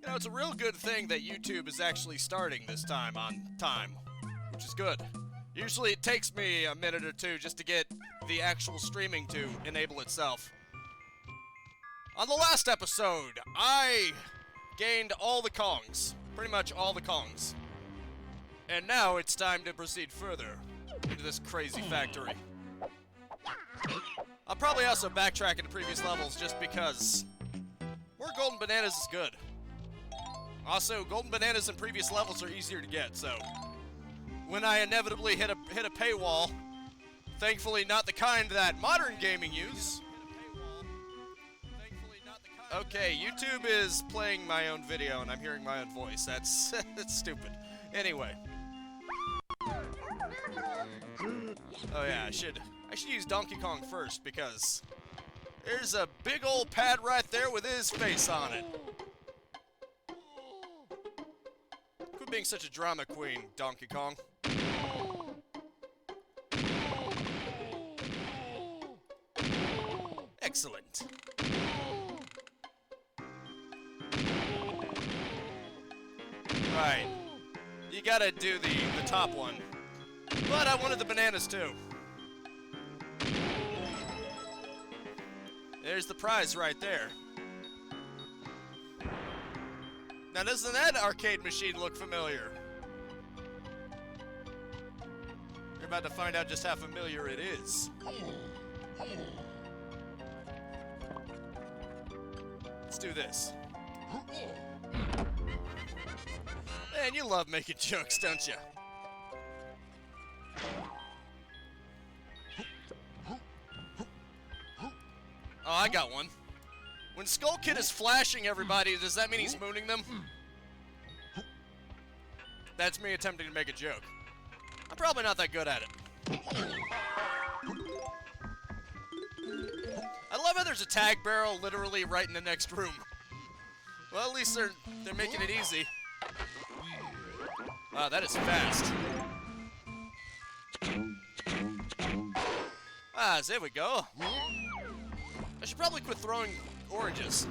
You know, it's a real good thing that YouTube is actually starting this time on time, which is good. Usually it takes me a minute or two just to get the actual streaming to enable itself. On the last episode, I gained all the Kongs. Pretty much all the Kongs. And now it's time to proceed further into this crazy factory. I'll probably also backtrack into previous levels just because more golden bananas is good. Also, golden bananas in previous levels are easier to get, so when I inevitably hit a paywall, thankfully not the kind that modern gaming use. Okay, YouTube is playing my own video and I'm hearing my own voice. That's stupid. Anyway. Oh yeah, I should use Donkey Kong first because there's a big old pad right there with his face on it. Quit being such a drama queen, Donkey Kong. Excellent. Right. You gotta do the top one. But I wanted the bananas too. There's the prize right there. Now doesn't that arcade machine look familiar? You're about to find out just how familiar it is. Let's do this. Man, you love making jokes, don't you? Oh, I got one. When Skull Kid is flashing everybody, does that mean he's mooning them? That's me attempting to make a joke. I'm probably not that good at it. I love how there's a tag barrel literally right in the next room. Well, at least they're making it easy. Wow, that is fast. Ah, there we go. I should probably quit throwing oranges.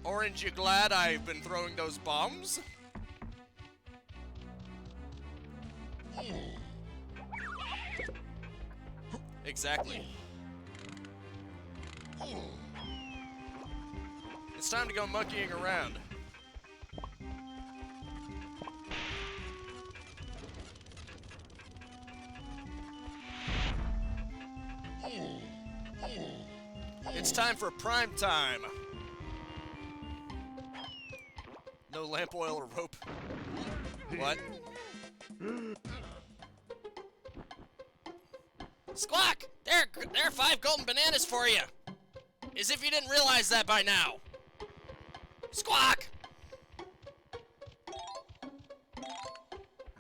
Orange, you glad I've been throwing those bombs? Exactly. It's time to go monkeying around. It's time for prime time. No lamp oil or rope. What? Squawk! There are 5 golden bananas for you. As if you didn't realize that by now. Squawk!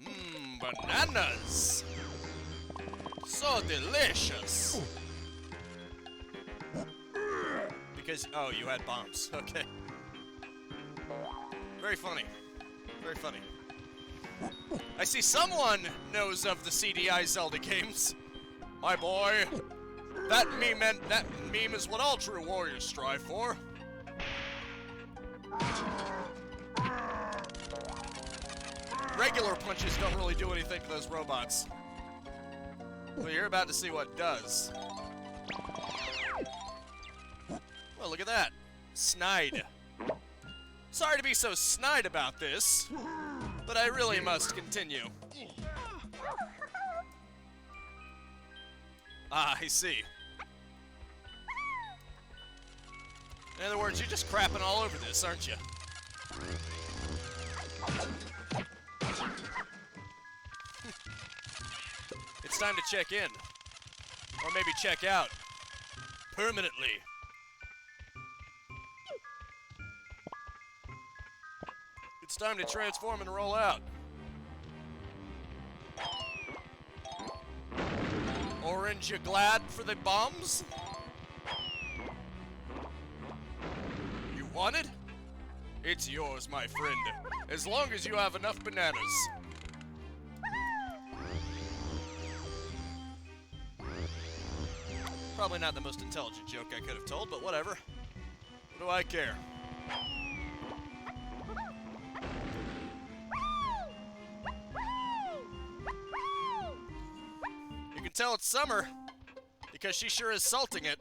Mmm, bananas. So delicious. Because, oh, you had bombs. Okay. Very funny. Very funny. I see someone knows of the CDI Zelda games. My boy. That meme is what all true warriors strive for. Regular punches don't really do anything to those robots. Well, you're about to see what does. Well, look at that. Snide. Sorry to be so snide about this, but I really must continue. Ah, I see. In other words, you're just crapping all over this, aren't you? It's time to check in. Or maybe check out. Permanently. It's time to transform and roll out. Orange, you glad for the bombs? You want it? It's yours, my friend. As long as you have enough bananas. Probably not the most intelligent joke I could have told, but whatever. What do I care? tell it's summer, because she sure is salting it.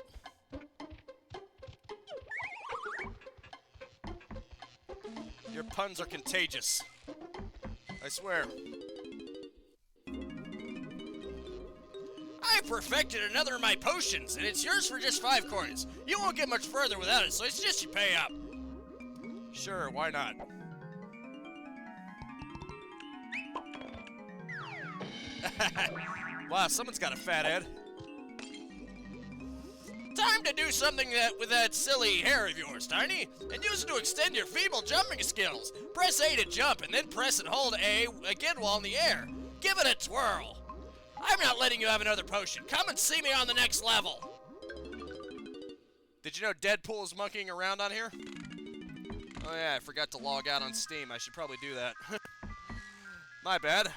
Your puns are contagious. I swear. I perfected another of my potions, and it's yours for just 5 coins. You won't get much further without it, so I suggest you pay up. Sure, why not? Wow, someone's got a fat head. Time to do something with that silly hair of yours, Tiny, and use it to extend your feeble jumping skills. Press A to jump, and then press and hold A again while in the air. Give it a twirl. I'm not letting you have another potion. Come and see me on the next level. Did you know Deadpool is monkeying around on here? Oh yeah, I forgot to log out on Steam. I should probably do that. My bad.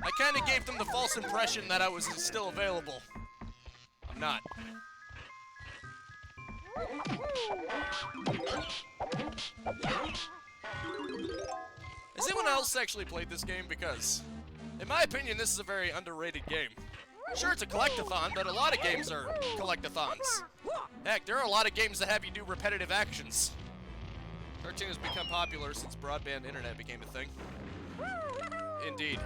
I kind of gave them the false impression that I was still available. I'm not. Has anyone else actually played this game? Because, in my opinion, this is a very underrated game. Sure, it's a collectathon, but a lot of games are collectathons. Heck, there are a lot of games that have you do repetitive actions. Cartoon has become popular since broadband internet became a thing. Indeed.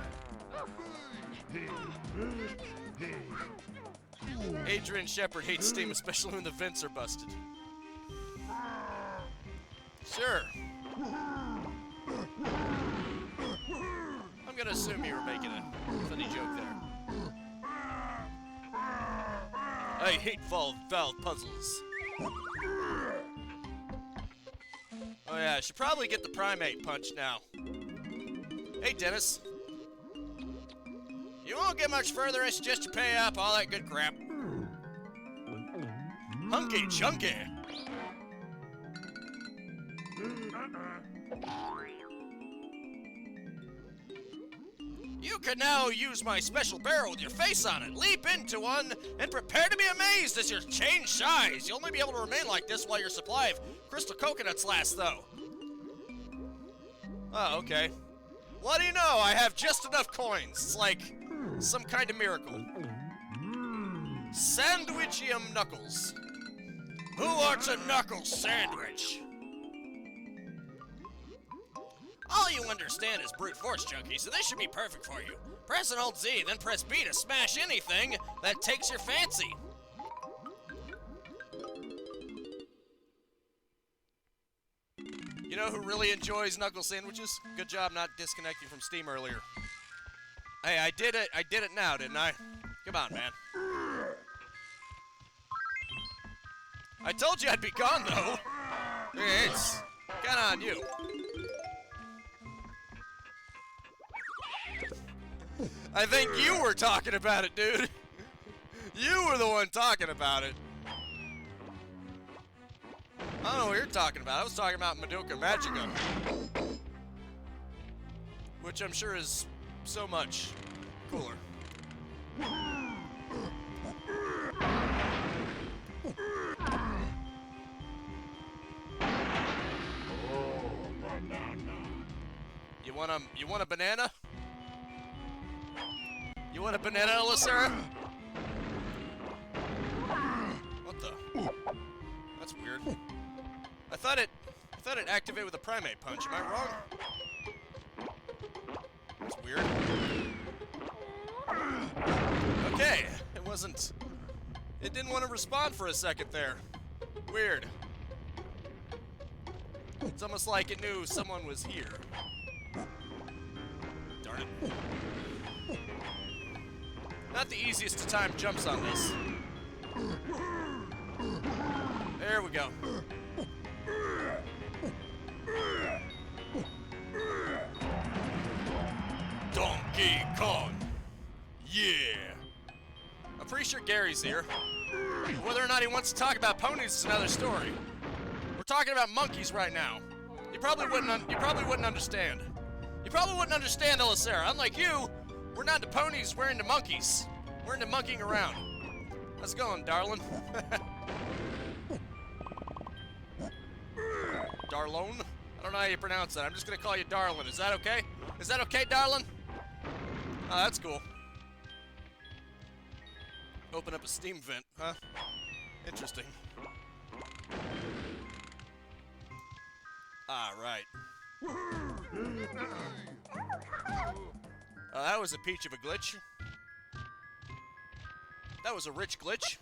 Adrian Shepard hates Steam, especially when the vents are busted. Sure. I'm gonna assume you were making a funny joke there. I hate valve puzzles. Oh yeah, I should probably get the Primate punch now. Hey, Dennis. You won't get much further, I suggest you pay up, all that good crap. Hunky chunky. You can now use my special barrel with your face on it. Leap into one and prepare to be amazed as you change size. You'll only be able to remain like this while your supply of crystal coconuts lasts, though. Oh, okay. What do you know? I have just enough coins. It's like some kind of miracle. Sandwichium Knuckles. Who wants a knuckles sandwich? All you understand is brute force, Chunky, so this should be perfect for you. Press and hold Z, then press B to smash anything that takes your fancy. You know who really enjoys knuckle sandwiches? Good job not disconnecting from Steam earlier. Hey, I did it now, didn't I? Come on, man. I told you I'd be gone, though. It's kind of on you. I think you were talking about it, dude. You were the one talking about it. I don't know what you're talking about. I was talking about Madoka Magica. Which I'm sure is so much cooler. You want a banana? You want a banana, Alicera? What the? That's weird. I thought it activated with a Primate punch. Am I wrong? That's weird. Okay, it didn't want to respond for a second there. Weird. It's almost like it knew someone was here. Darn it. Not the easiest to time jumps on this. There we go. Donkey Kong. Yeah. I'm pretty sure Gary's here. Whether or not he wants to talk about ponies is another story. We're talking about monkeys right now. You probably wouldn't understand. You probably wouldn't understand, Alicera. Unlike you, we're not into ponies, we're into monkeys. We're into monkeying around. How's it going, darling? Darlone? I don't know how you pronounce that. I'm just gonna call you Darlin. Is that okay? Is that okay, darling? Oh, that's cool. Open up a steam vent, huh? Interesting. Ah, right. That was a peach of a glitch. That was a rich glitch.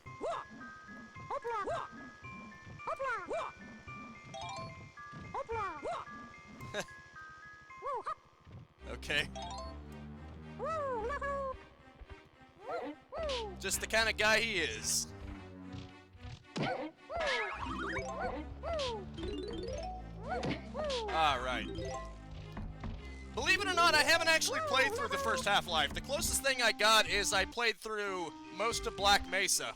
Okay. Just the kind of guy he is. Alright. Believe it or not, I haven't actually played through the first Half-Life. The closest thing I got is I played through most of Black Mesa.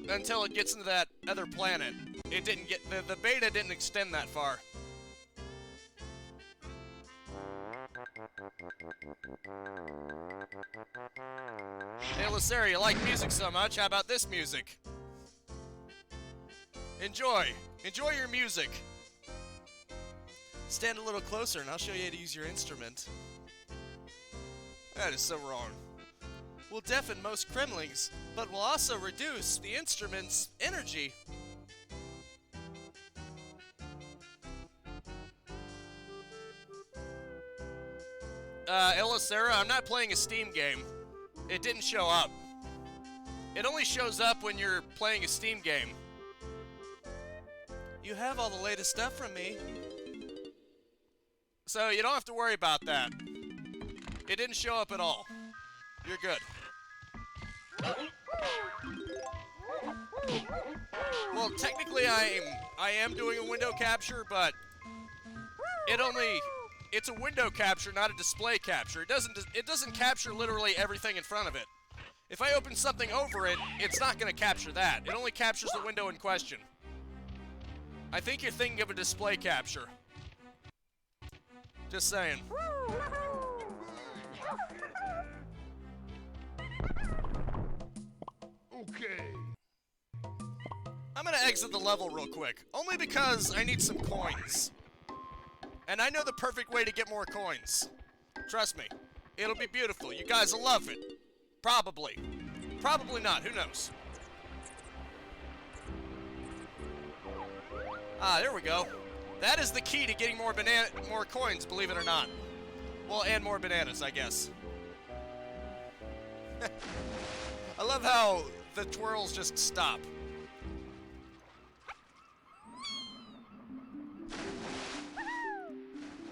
Until it gets into that other planet. It didn't get... The beta didn't extend that far. Hey, Lacera, you like music so much? How about this music? Enjoy. Enjoy your music. Stand a little closer and I'll show you how to use your instrument. That is so wrong. Will deafen most Kremlings, but will also reduce the instrument's energy. Elisera, I'm not playing a Steam game. It didn't show up. It only shows up when you're playing a Steam game. You have all the latest stuff from me. So you don't have to worry about that. It didn't show up at all. You're good. Well, technically I am doing a window capture, but it's a window capture, not a display capture. It doesn't capture literally everything in front of it. If I open something over it, it's not going to capture that. It only captures the window in question. I think you're thinking of a display capture. Just saying. Okay. I'm gonna exit the level real quick, only because I need some coins. And I know the perfect way to get more coins. Trust me, it'll be beautiful. You guys will love it. Probably. Probably not, who knows? Ah, there we go. That is the key to getting more coins, believe it or not. Well, and more bananas, I guess. I love how the twirls just stop.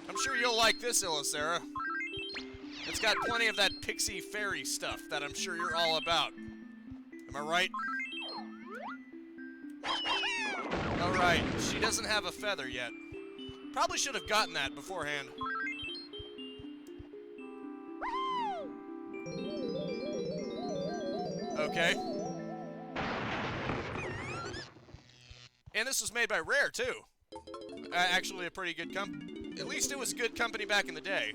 I'm sure you'll like this, Elisera. It's got plenty of that pixie fairy stuff that I'm sure you're all about. Am I right? Alright, she doesn't have a feather yet. Probably should have gotten that beforehand. Okay. And this was made by Rare, too. Actually a pretty good company. At least it was good company back in the day.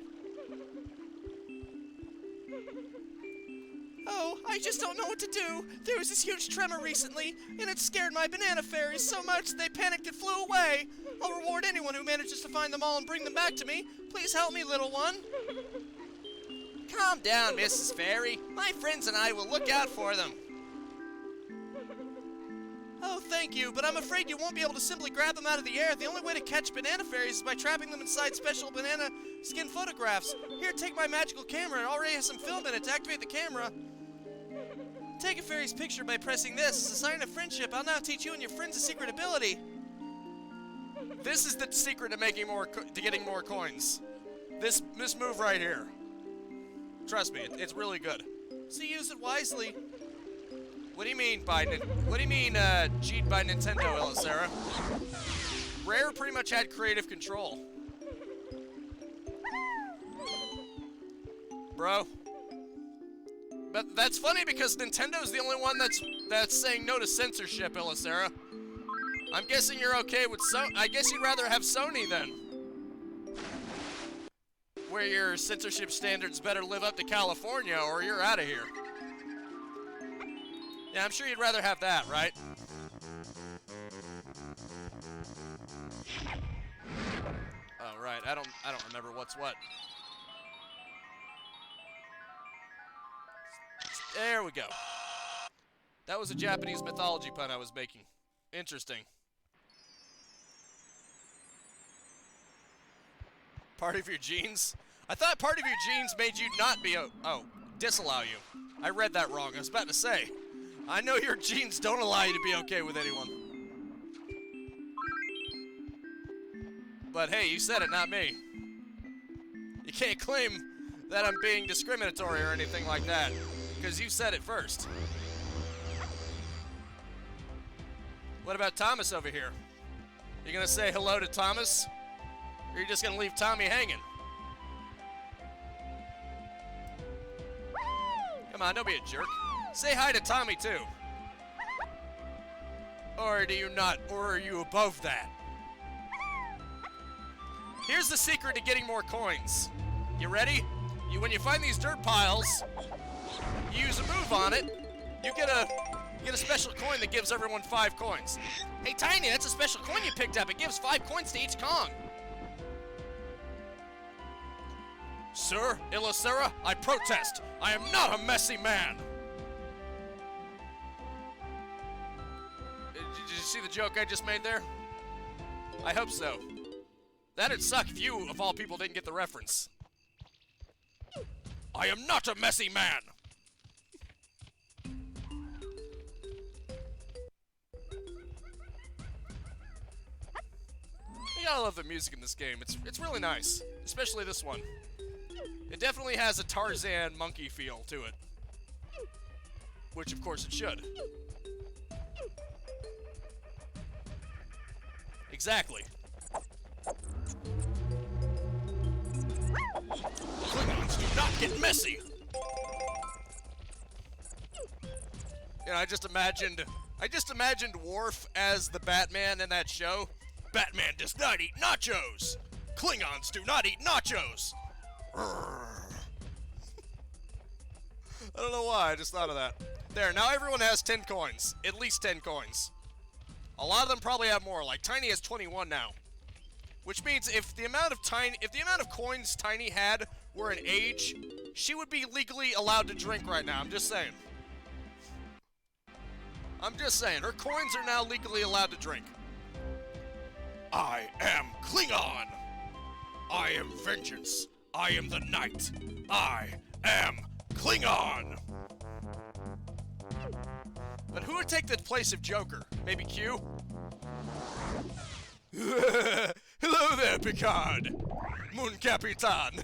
Oh, I just don't know what to do. There was this huge tremor recently, and it scared my banana fairies so much they panicked and flew away. I'll reward anyone who manages to find them all and bring them back to me. Please help me, little one. Calm down, Mrs. Fairy. My friends and I will look out for them. Oh, thank you, but I'm afraid you won't be able to simply grab them out of the air. The only way to catch banana fairies is by trapping them inside special banana skin photographs. Here, take my magical camera. It already has some film in it to activate the camera. Take a fairy's picture by pressing this. As a sign of friendship, I'll now teach you and your friends a secret ability. This is the secret to getting more coins. This move right here. Trust me, it's really good. So use it wisely. What do you mean cheat by Nintendo, Elisera? Rare pretty much had creative control. Bro. But that's funny because Nintendo's the only one that's saying no to censorship, Elisera. I'm guessing you're okay with I guess you'd rather have Sony then. Where your censorship standards better live up to California or you're out of here. Yeah, I'm sure you'd rather have that, right? Oh, right. I don't remember what's what. There we go. That was a Japanese mythology pun I was making. Interesting. Part of your genes? I thought part of your genes made you not be disallow you. I read that wrong. I was about to say. I know your genes don't allow you to be okay with anyone. But hey, you said it, not me. You can't claim that I'm being discriminatory or anything like that, because you said it first. What about Thomas over here? You gonna say hello to Thomas? Or are you just gonna leave Tommy hanging? Come on, don't be a jerk. Say hi to Tommy, too. Or do you not? Or are you above that? Here's the secret to getting more coins. You ready? When you find these dirt piles, you use a move on it, you get a special coin that gives everyone 5 coins. Hey, Tiny, that's a special coin you picked up. It gives 5 coins to each Kong. Sir, Illicera, I protest. I am not a messy man. Did you see the joke I just made there? I hope so. That'd suck if you, of all people, didn't get the reference. I am not a messy man. You gotta love the music in this game. It's really nice, especially this one. It definitely has a Tarzan monkey feel to it. Which, of course, it should. Exactly. Klingons do not get messy! You know, I just imagined Worf as the Batman in that show. Batman does not eat nachos! Klingons do not eat nachos! I don't know why, I just thought of that. There, now everyone has 10 coins. At least 10 coins. A lot of them probably have more, like Tiny has 21 now. Which means if the amount of coins Tiny had were an age, she would be legally allowed to drink right now, I'm just saying. I'm just saying, her coins are now legally allowed to drink. I am Klingon! I am vengeance! I am the night. I am Klingon. But who would take the place of Joker? Maybe Q? Hello there, Picard. Moon Capitan.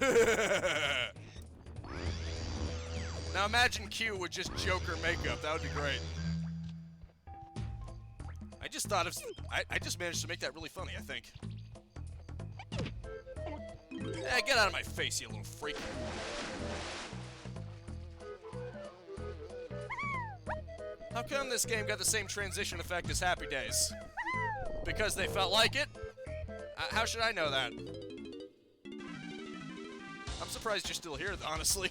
Now imagine Q with just Joker makeup. That would be great. I just thought of... I just managed to make that really funny, I think. Get out of my face, you little freak. How come this game got the same transition effect as Happy Days? Because they felt like it? How should I know that? I'm surprised you're still here, honestly.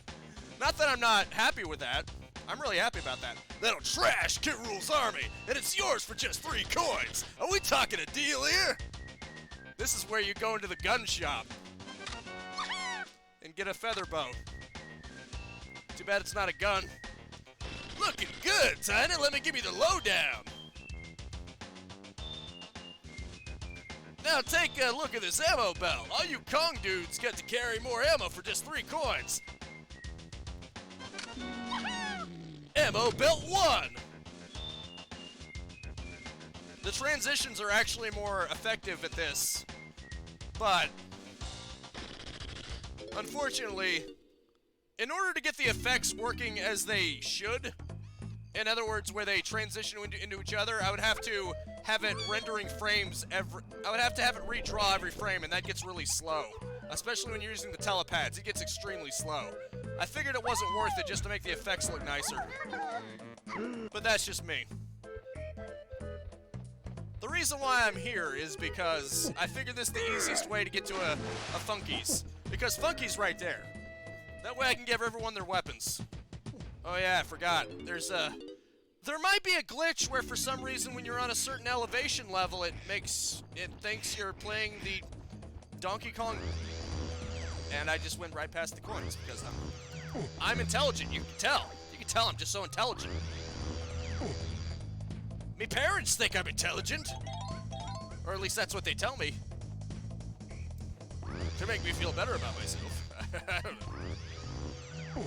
Not that I'm not happy with that. I'm really happy about that. That'll trash K.Rool's army, and it's yours for just 3 coins. Are we talking a deal here? This is where you go into the gun shop and get a feather bow. Too bad it's not a gun. Looking good, Tiny. Let me give you the lowdown. Now take a look at this ammo belt. All you Kong dudes get to carry more ammo for just 3 coins. Ammo belt 1. The transitions are actually more effective at this, but unfortunately, in order to get the effects working as they should, in other words, where they transition into each other, I would have to have it rendering frames I would have to have it redraw every frame, and that gets really slow. Especially when you're using the telepads, it gets extremely slow. I figured it wasn't worth it just to make the effects look nicer. But that's just me. The reason why I'm here is because I figured this is the easiest way to get to a Funky's. Because Funky's right there. That way I can give everyone their weapons. Oh yeah, I forgot. There might be a glitch where for some reason when you're on a certain elevation level it thinks you're playing the Donkey Kong. And I just went right past the coins because I'm intelligent, you can tell. You can tell I'm just so intelligent. Me parents think I'm intelligent. Or at least that's what they tell me. To make me feel better about myself. I don't know.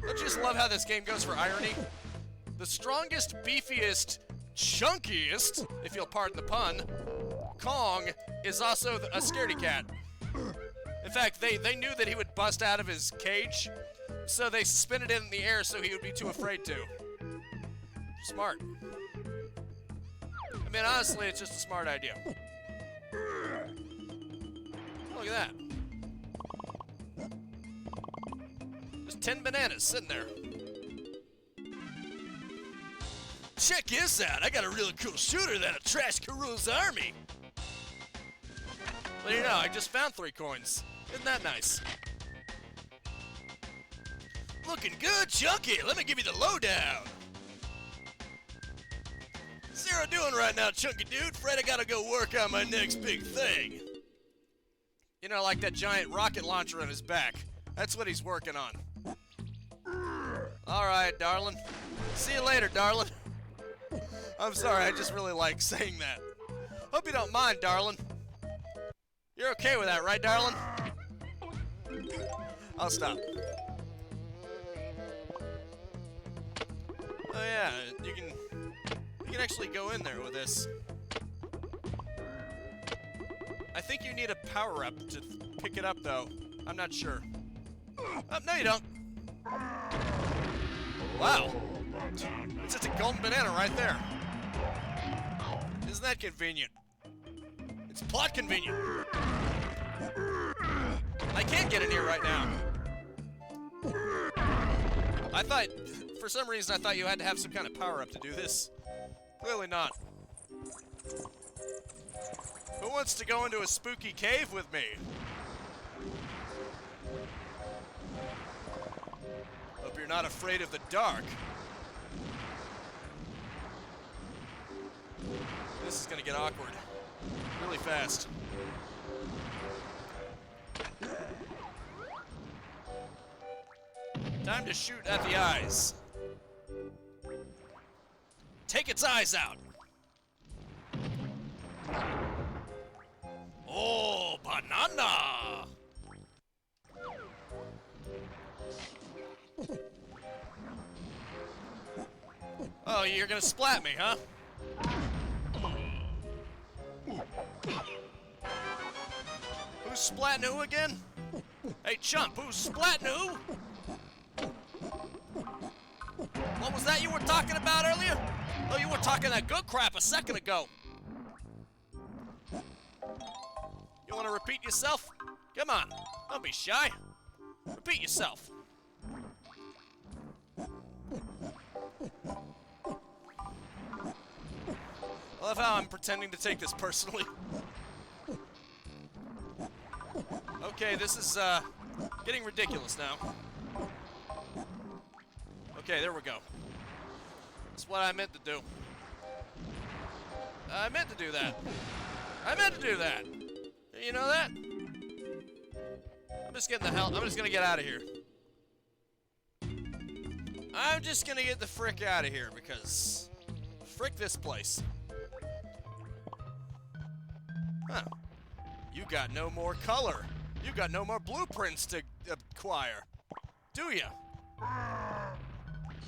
Don't you just love how this game goes for irony? The strongest, beefiest, chunkiest, if you'll pardon the pun, Kong is also a scaredy cat. In fact, they knew that he would bust out of his cage, so they suspended it in the air so he would be too afraid to. Smart. I mean, honestly, it's just a smart idea. Look at that. There's 10 bananas sitting there. Check this out. I got a really cool shooter that'll trash K.Rool's army. Well, you know, I just found 3 coins. Isn't that nice? Looking good, Chunky. Let me give you the lowdown. Zero doing right now, Chunky dude. Afraid I gotta go work on my next big thing. You know, like that giant rocket launcher on his back. That's what he's working on. Alright, darling. See you later, darling. I'm sorry, I just really like saying that. Hope you don't mind, darling. You're okay with that, right, darling? I'll stop. Oh yeah, you can actually go in there with this. I think you need a power-up to pick it up, though. I'm not sure. Oh, no, you don't. Wow. It's just a golden banana right there. Isn't that convenient? It's plot convenient. I can't get in here right now. I thought, for some reason, I thought you had to have some kind of power-up to do this. Clearly not. Who wants to go into a spooky cave with me? Hope you're not afraid of the dark. This is gonna get awkward really fast. Time to shoot at the eyes. Take its eyes out. Oh, banana! Oh, you're gonna splat me, huh? Who's splatting who again? Hey, chump, who's splatting who? What was that you were talking about earlier? Oh, you were talking that good crap a second ago. You want to repeat yourself? Come on, don't be shy. Repeat yourself. I love how I'm pretending to take this personally. Okay, this is getting ridiculous now. Okay, there we go. That's what I meant to do. I meant to do that. I meant to do that. You know that? I'm just gonna get out of here. I'm just gonna get the frick out of here because frick this place. Huh. You got no more color. You got no more blueprints to acquire. Do ya?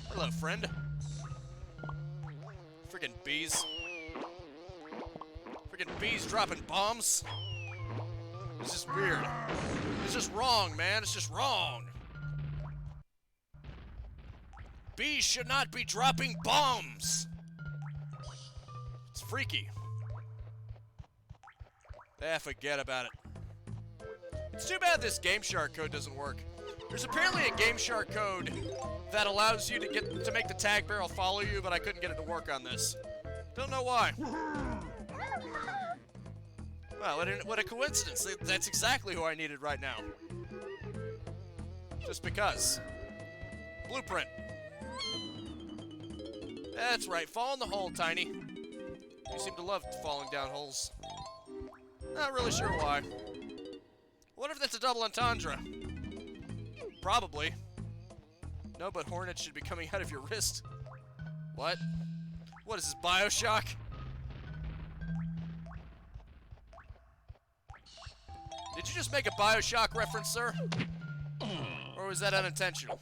Hello, friend. Friggin' bees. Friggin' bees dropping bombs. It's just weird. It's just wrong, man. It's just wrong. Bees should not be dropping bombs. It's freaky. Forget about it. It's too bad this Game Shark code doesn't work. There's apparently a Game Shark code that allows you to make the tag barrel follow you, but I couldn't get it to work on this. Don't know why. Well, what a coincidence. That's exactly who I needed right now. Just because. Blueprint. That's right. Fall in the hole, Tiny. You seem to love falling down holes. Not really sure why. What if that's a double entendre? Probably. No, but hornets should be coming out of your wrist. What? What is this, Bioshock? Did you just make a Bioshock reference, sir? Or was that unintentional?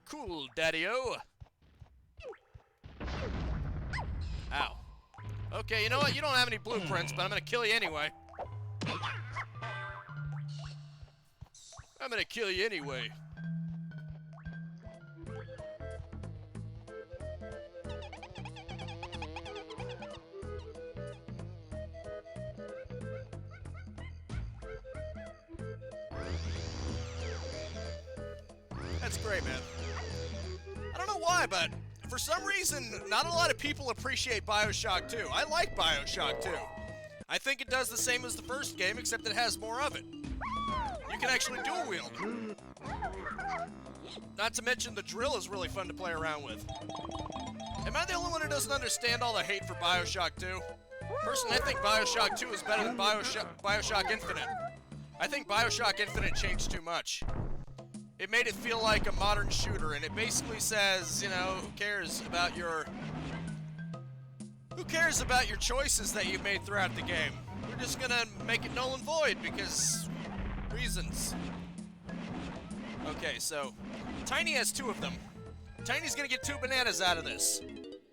Cool, Daddy-O. Ow. Okay, you know what? You don't have any blueprints, but I'm gonna kill you anyway. I'm gonna kill you anyway. That's great, man. I don't know why, but for some reason, not a lot of people appreciate Bioshock 2. I like Bioshock 2. I think it does the same as the first game, except it has more of it. You can actually dual wield. Not to mention the drill is really fun to play around with. Am I the only one who doesn't understand all the hate for Bioshock 2? Personally, I think Bioshock 2 is better than Bioshock Infinite. I think Bioshock Infinite changed too much. It made it feel like a modern shooter, and it basically says, you know, who cares about your choices that you've made throughout the game? We're just gonna make it null and void because reasons. Okay, so Tiny has 2 of them. Tiny's gonna get 2 bananas out of this.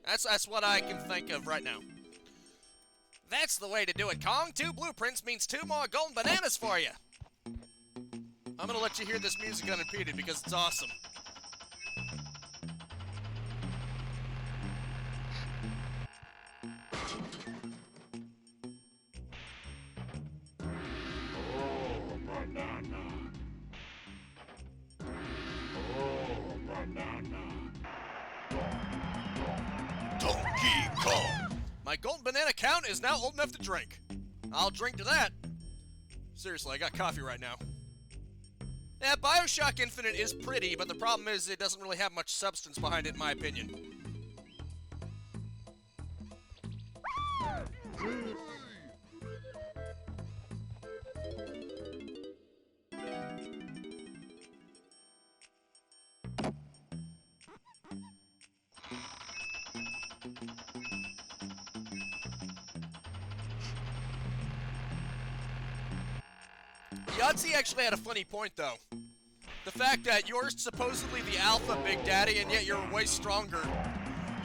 That's what I can think of right now. That's the way to do it, Kong. 2 blueprints means 2 more golden bananas for you. I'm gonna let you hear this music unimpeded because it's awesome. Oh, banana. Oh, banana. Donkey Kong! My golden banana count is now old enough to drink. I'll drink to that. Seriously, I got coffee right now. Yeah, Bioshock Infinite is pretty, but the problem is it doesn't really have much substance behind it, in my opinion. Yahtzee actually had a funny point, though. The fact that you're supposedly the alpha Big Daddy, and yet you're way stronger.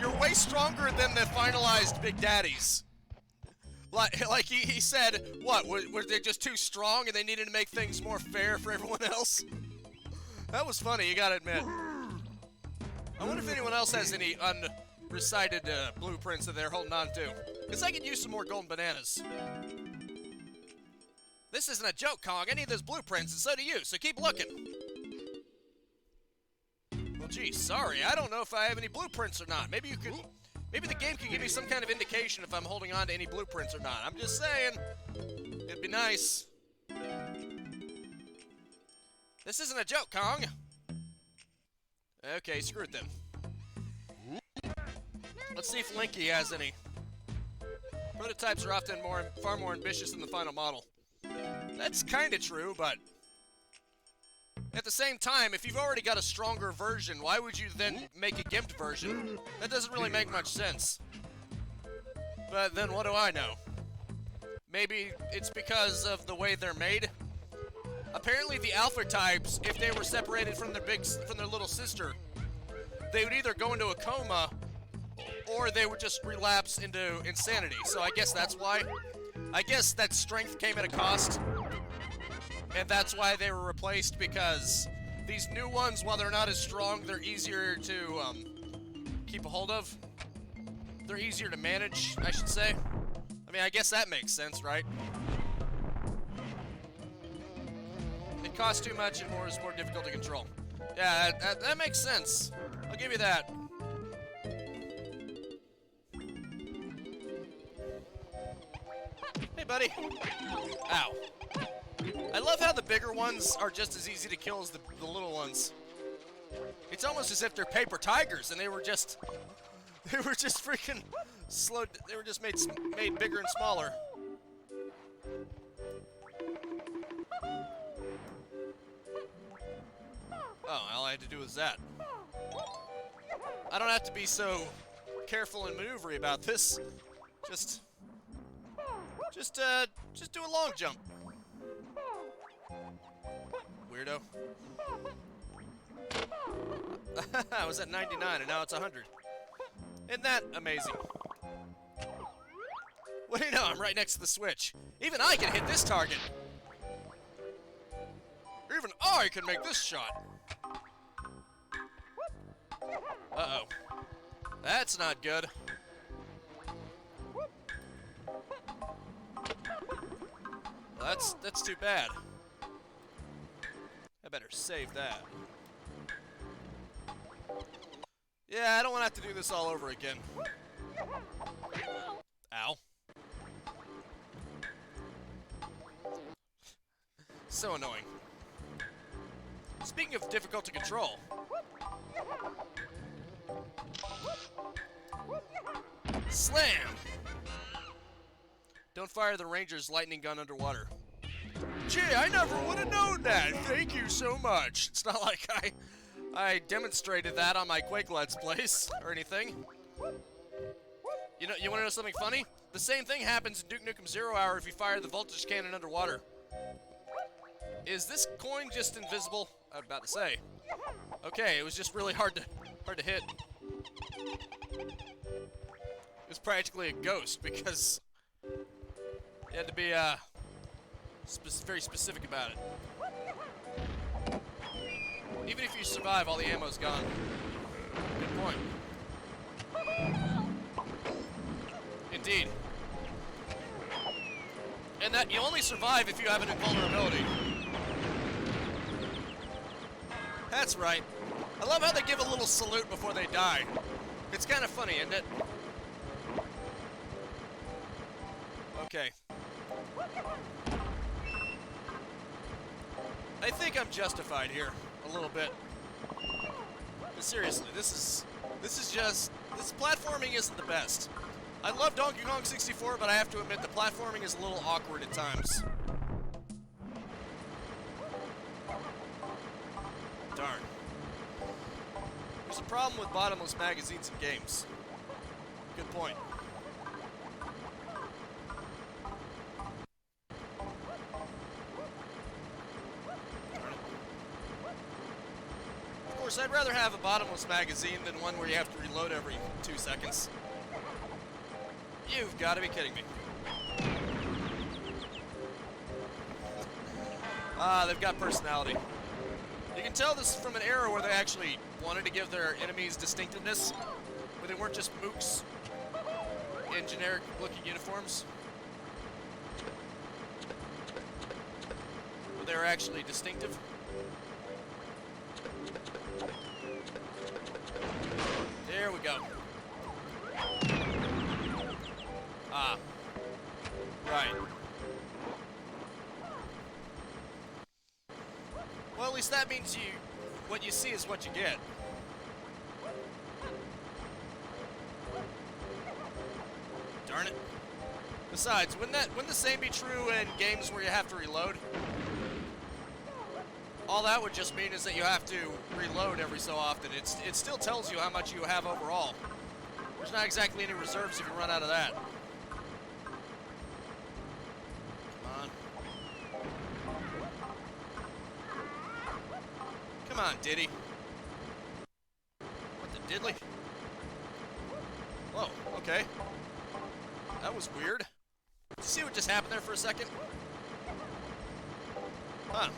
You're way stronger than the finalized Big Daddies. Like he said, what, were they just too strong and they needed to make things more fair for everyone else? That was funny, you gotta admit. I wonder if anyone else has any unrecited blueprints that they're holding on to. Because I could use some more golden bananas. This isn't a joke, Kong. I need those blueprints, and so do you, so keep looking. Well, gee, sorry. I don't know if I have any blueprints or not. Maybe you could... Maybe the game could give me some kind of indication if I'm holding on to any blueprints or not. I'm just saying. It'd be nice. This isn't a joke, Kong. Okay, screw it then. Let's see if Linky has any. Prototypes are often far more ambitious than the final model. That's kind of true, but at the same time, if you've already got a stronger version, why would you then make a gimped version? That doesn't really make much sense. But then what do I know? Maybe it's because of the way they're made? Apparently the alpha types, if they were separated from their little sister, they would either go into a coma or they would just relapse into insanity. So I guess that's why. I guess that strength came at a cost. And that's why they were replaced, because these new ones, while they're not as strong, they're easier to keep a hold of. They're easier to manage, I should say. I mean, I guess that makes sense, right? It costs too much and is more difficult to control. Yeah, that makes sense. I'll give you that. Hey, buddy. Ow. I love how the bigger ones are just as easy to kill as the little ones. It's almost as if they're paper tigers and they were just freaking slowed. They were just made bigger and smaller. had to do with that. I don't have to be so careful and maneuvery about this. Just do a long jump. Weirdo. I was at 99 and now it's 100. Isn't that amazing? What do you know? I'm right next to the switch. Even I can hit this target. Even I can make this shot. Uh-oh. That's not good. Well, that's too bad. I better save that. Yeah, I don't want to have to do this all over again. Ow. So annoying. Speaking of difficult to control. Slam! Don't fire the ranger's lightning gun underwater. Gee, I never would have known that! Thank you so much! It's not like I demonstrated that on my Quake Let's Plays or anything. You know, you want to know something funny? The same thing happens in Duke Nukem 0 Hour if you fire the voltage cannon underwater. Is this coin just invisible? I'm about to say. Okay, it was just really hard to hit. It was practically a ghost because you had to be very specific about it. Even if you survive, all the ammo's gone. Good point. Indeed. And that you only survive if you have an invulnerability. That's right. I love how they give a little salute before they die. It's kind of funny, isn't it? Okay. I think I'm justified here a little bit. But seriously, this platforming isn't the best. I love Donkey Kong 64, but I have to admit the platforming is a little awkward at times. Darn. There's a problem with bottomless magazines in games. Good point. Of course, I'd rather have a bottomless magazine than one where you have to reload every 2 seconds. You've got to be kidding me. Ah, they've got personality. You can tell this is from an era where they actually wanted to give their enemies distinctiveness, where they weren't just mooks in generic-looking uniforms. Where they were actually distinctive. There we go. Ah. Right. Well, at least that means what you see is what you get. Darn it. Besides, wouldn't the same be true in games where you have to reload? All that would just mean is that you have to reload every so often. It still tells you how much you have overall. There's not exactly any reserves if you run out of that. Come on, Diddy. What the diddly? Whoa, okay. That was weird. Did you see what just happened there for a second? Huh.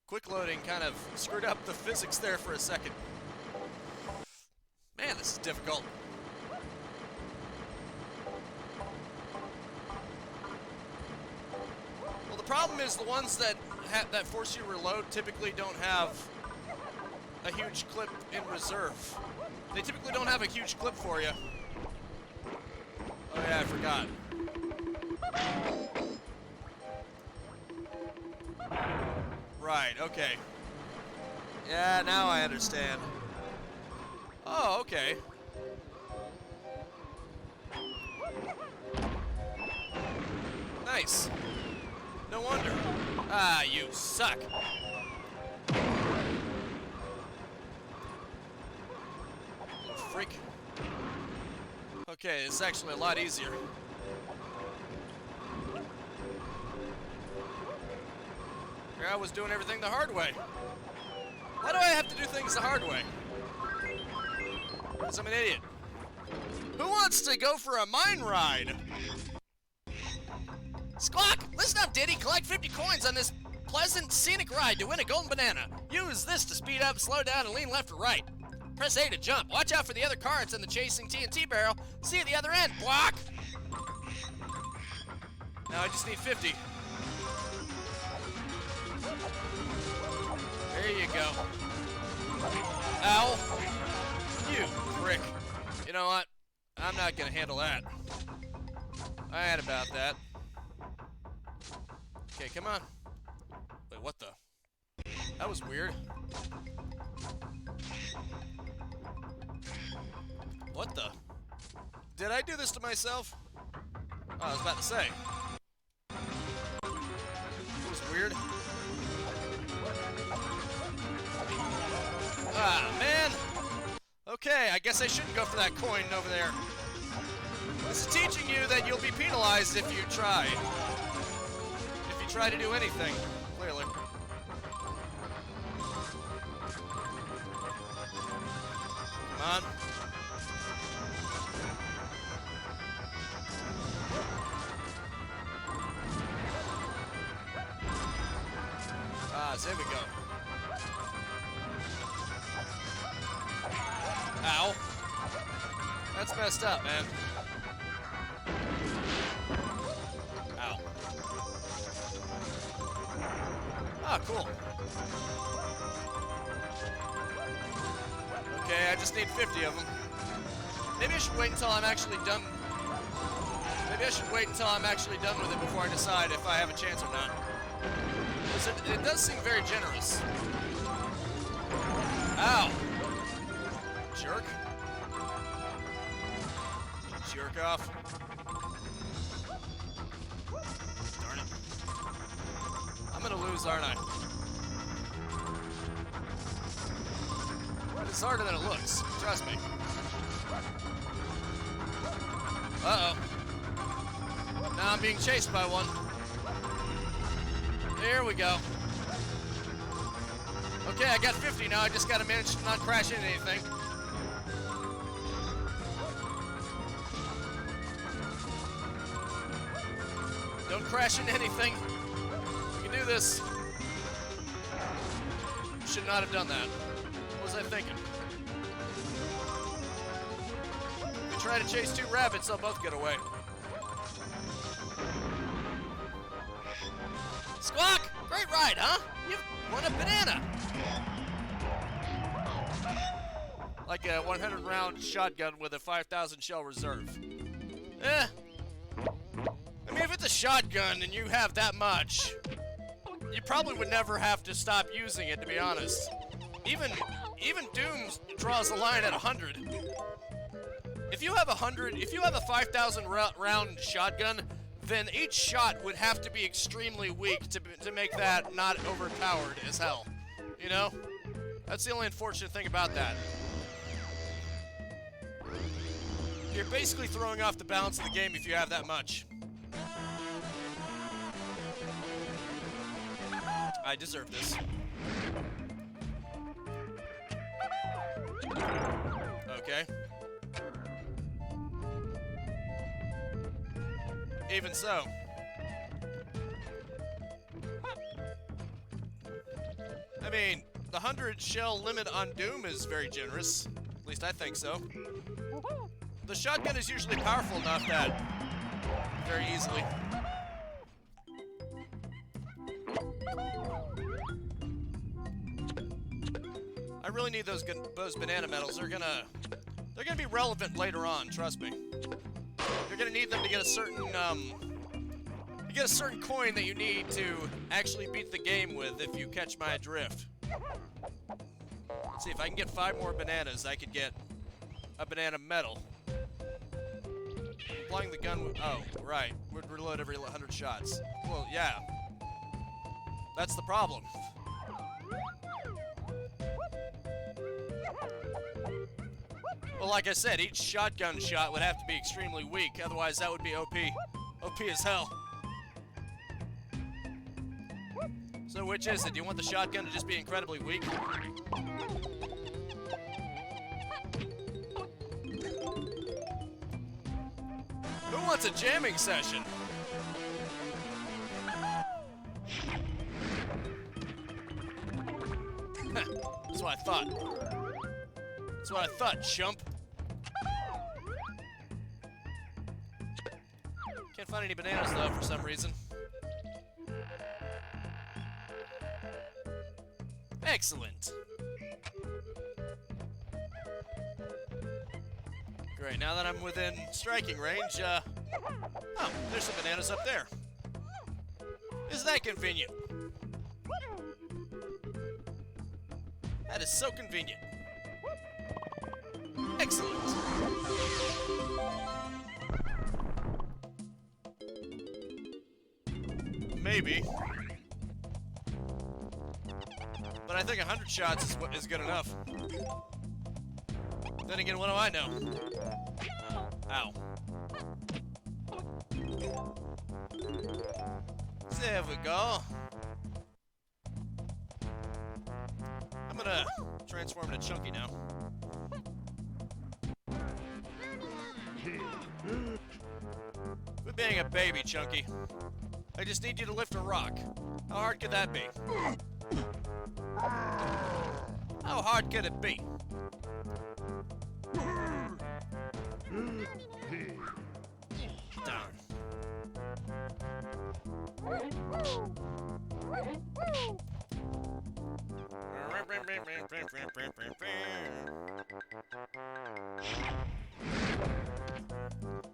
Quick loading kind of screwed up the physics there for a second. Man, this is difficult. Well, the problem is the ones that force you to reload typically don't have a huge clip in reserve. They typically don't have a huge clip for you. Oh yeah, I forgot. Right, okay. Yeah, now I understand. Oh, okay. Nice. No wonder. Ah, you suck. freak. Okay, it's actually a lot easier. Here I was doing everything the hard way. Why do I have to do things the hard way? Because I'm an idiot. Who wants to go for a mine ride? Squawk! Listen up, Diddy. Collect 50 coins on this pleasant, scenic ride to win a golden banana. Use this to speed up, slow down, and lean left or right. Press A to jump. Watch out for the other carts and the chasing TNT barrel. See you at the other end, Squawk! Now I just need 50. There you go. Ow. You prick. You know what? I'm not gonna handle that. I had about that. Okay, come on. Wait, what the? That was weird. What the? Did I do this to myself? Oh, I was about to say. It was weird. Ah, man! Okay, I guess I shouldn't go for that coin over there. This is teaching you that you'll be penalized if you try. If you try to do anything, clearly. Come on. Ah, so there we go. Ow. That's messed up, man. Ow. Ah, cool. Okay, I just need 50 of them. Maybe I should wait until I'm actually done. Maybe I should wait until I'm actually done with it before I decide if I have a chance or not. Because it does seem very generous. Ow. Jerk. Jerk off. Darn it. I'm gonna lose, aren't I? It's harder than it looks. Trust me. Uh-oh. Now I'm being chased by one. There we go. Okay, I got 50 now. I just gotta manage to not crash into anything. Don't crash into anything. You can do this. Should not have done that. What was I thinking? If we try to chase two rabbits, they'll both get away. Squawk! Great ride, huh? You've won a banana! Like a 100-round shotgun with a 5,000 shell reserve. Eh. I mean, if it's a shotgun and you have that much, you probably would never have to stop using it, to be honest. Even Doom draws the line at 100. If you have a 5,000 round shotgun, then each shot would have to be extremely weak to make that not overpowered as hell. You know? That's the only unfortunate thing about that. You're basically throwing off the balance of the game if you have that much. I deserve this. Okay. Even so. I mean, the 100 shell limit on Doom is very generous. At least I think so. The shotgun is usually powerful enough that very easily. I really need those banana medals. They're gonna be relevant later on. Trust me. You're gonna need them to get a certain coin that you need to actually beat the game with. If you catch my drift. Let's see if I can get 5 more bananas. I could get a banana medal. Applying the gun. Oh, right. Would reload every 100 shots. Well, yeah. That's the problem. Well, like I said, each shotgun shot would have to be extremely weak, otherwise that would be OP. OP as hell. So which is it? Do you want the shotgun to just be incredibly weak? Who wants a jamming session? That's what I thought. That's what I thought, chump. Can't find any bananas, though, for some reason. Excellent. Great, now that I'm within striking range, oh, there's some bananas up there. Isn't that convenient? That is so convenient. Excellent. Maybe. But I think 100 shots is good enough. Then again, what do I know? Ow. There we go. I'm gonna transform into Chunky now. Quit being a baby, Chunky. I just need you to lift a rock. How hard could that be? How hard could it be? Darn.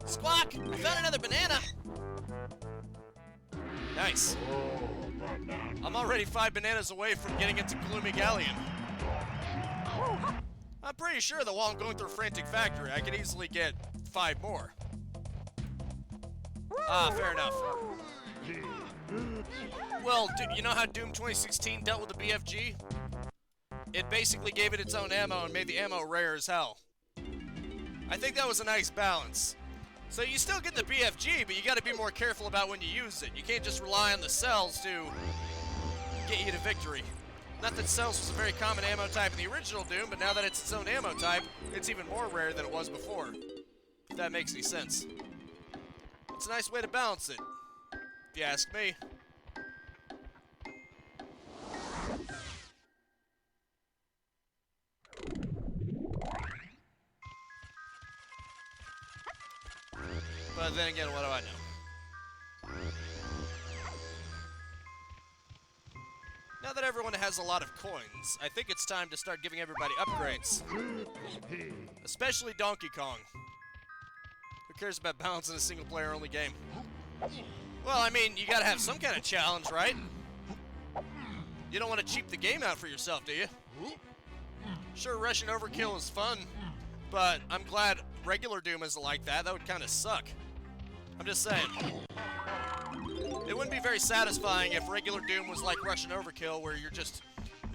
Squawk! I found another banana! Nice. I'm already 5 bananas away from getting into Gloomy Galleon. I'm pretty sure that while I'm going through Frantic Factory, I could easily get 5 more. Ah, fair enough. Well, you know how Doom 2016 dealt with the BFG? It basically gave it its own ammo and made the ammo rare as hell. I think that was a nice balance. So you still get the BFG, but you gotta be more careful about when you use it. You can't just rely on the cells to get you to victory. Not that cells was a very common ammo type in the original Doom, but now that it's its own ammo type, it's even more rare than it was before. If that makes any sense. It's a nice way to balance it, if you ask me. But then again, what do I know? Now that everyone has a lot of coins, I think it's time to start giving everybody upgrades. Especially Donkey Kong. Who cares about balancing a single-player only game? Well, I mean, you gotta have some kind of challenge, right? You don't want to cheap the game out for yourself, do you? Sure, Russian Overkill is fun, but I'm glad regular Doom isn't like that. That would kind of suck. I'm just saying. It wouldn't be very satisfying if regular Doom was like Russian Overkill, where you're just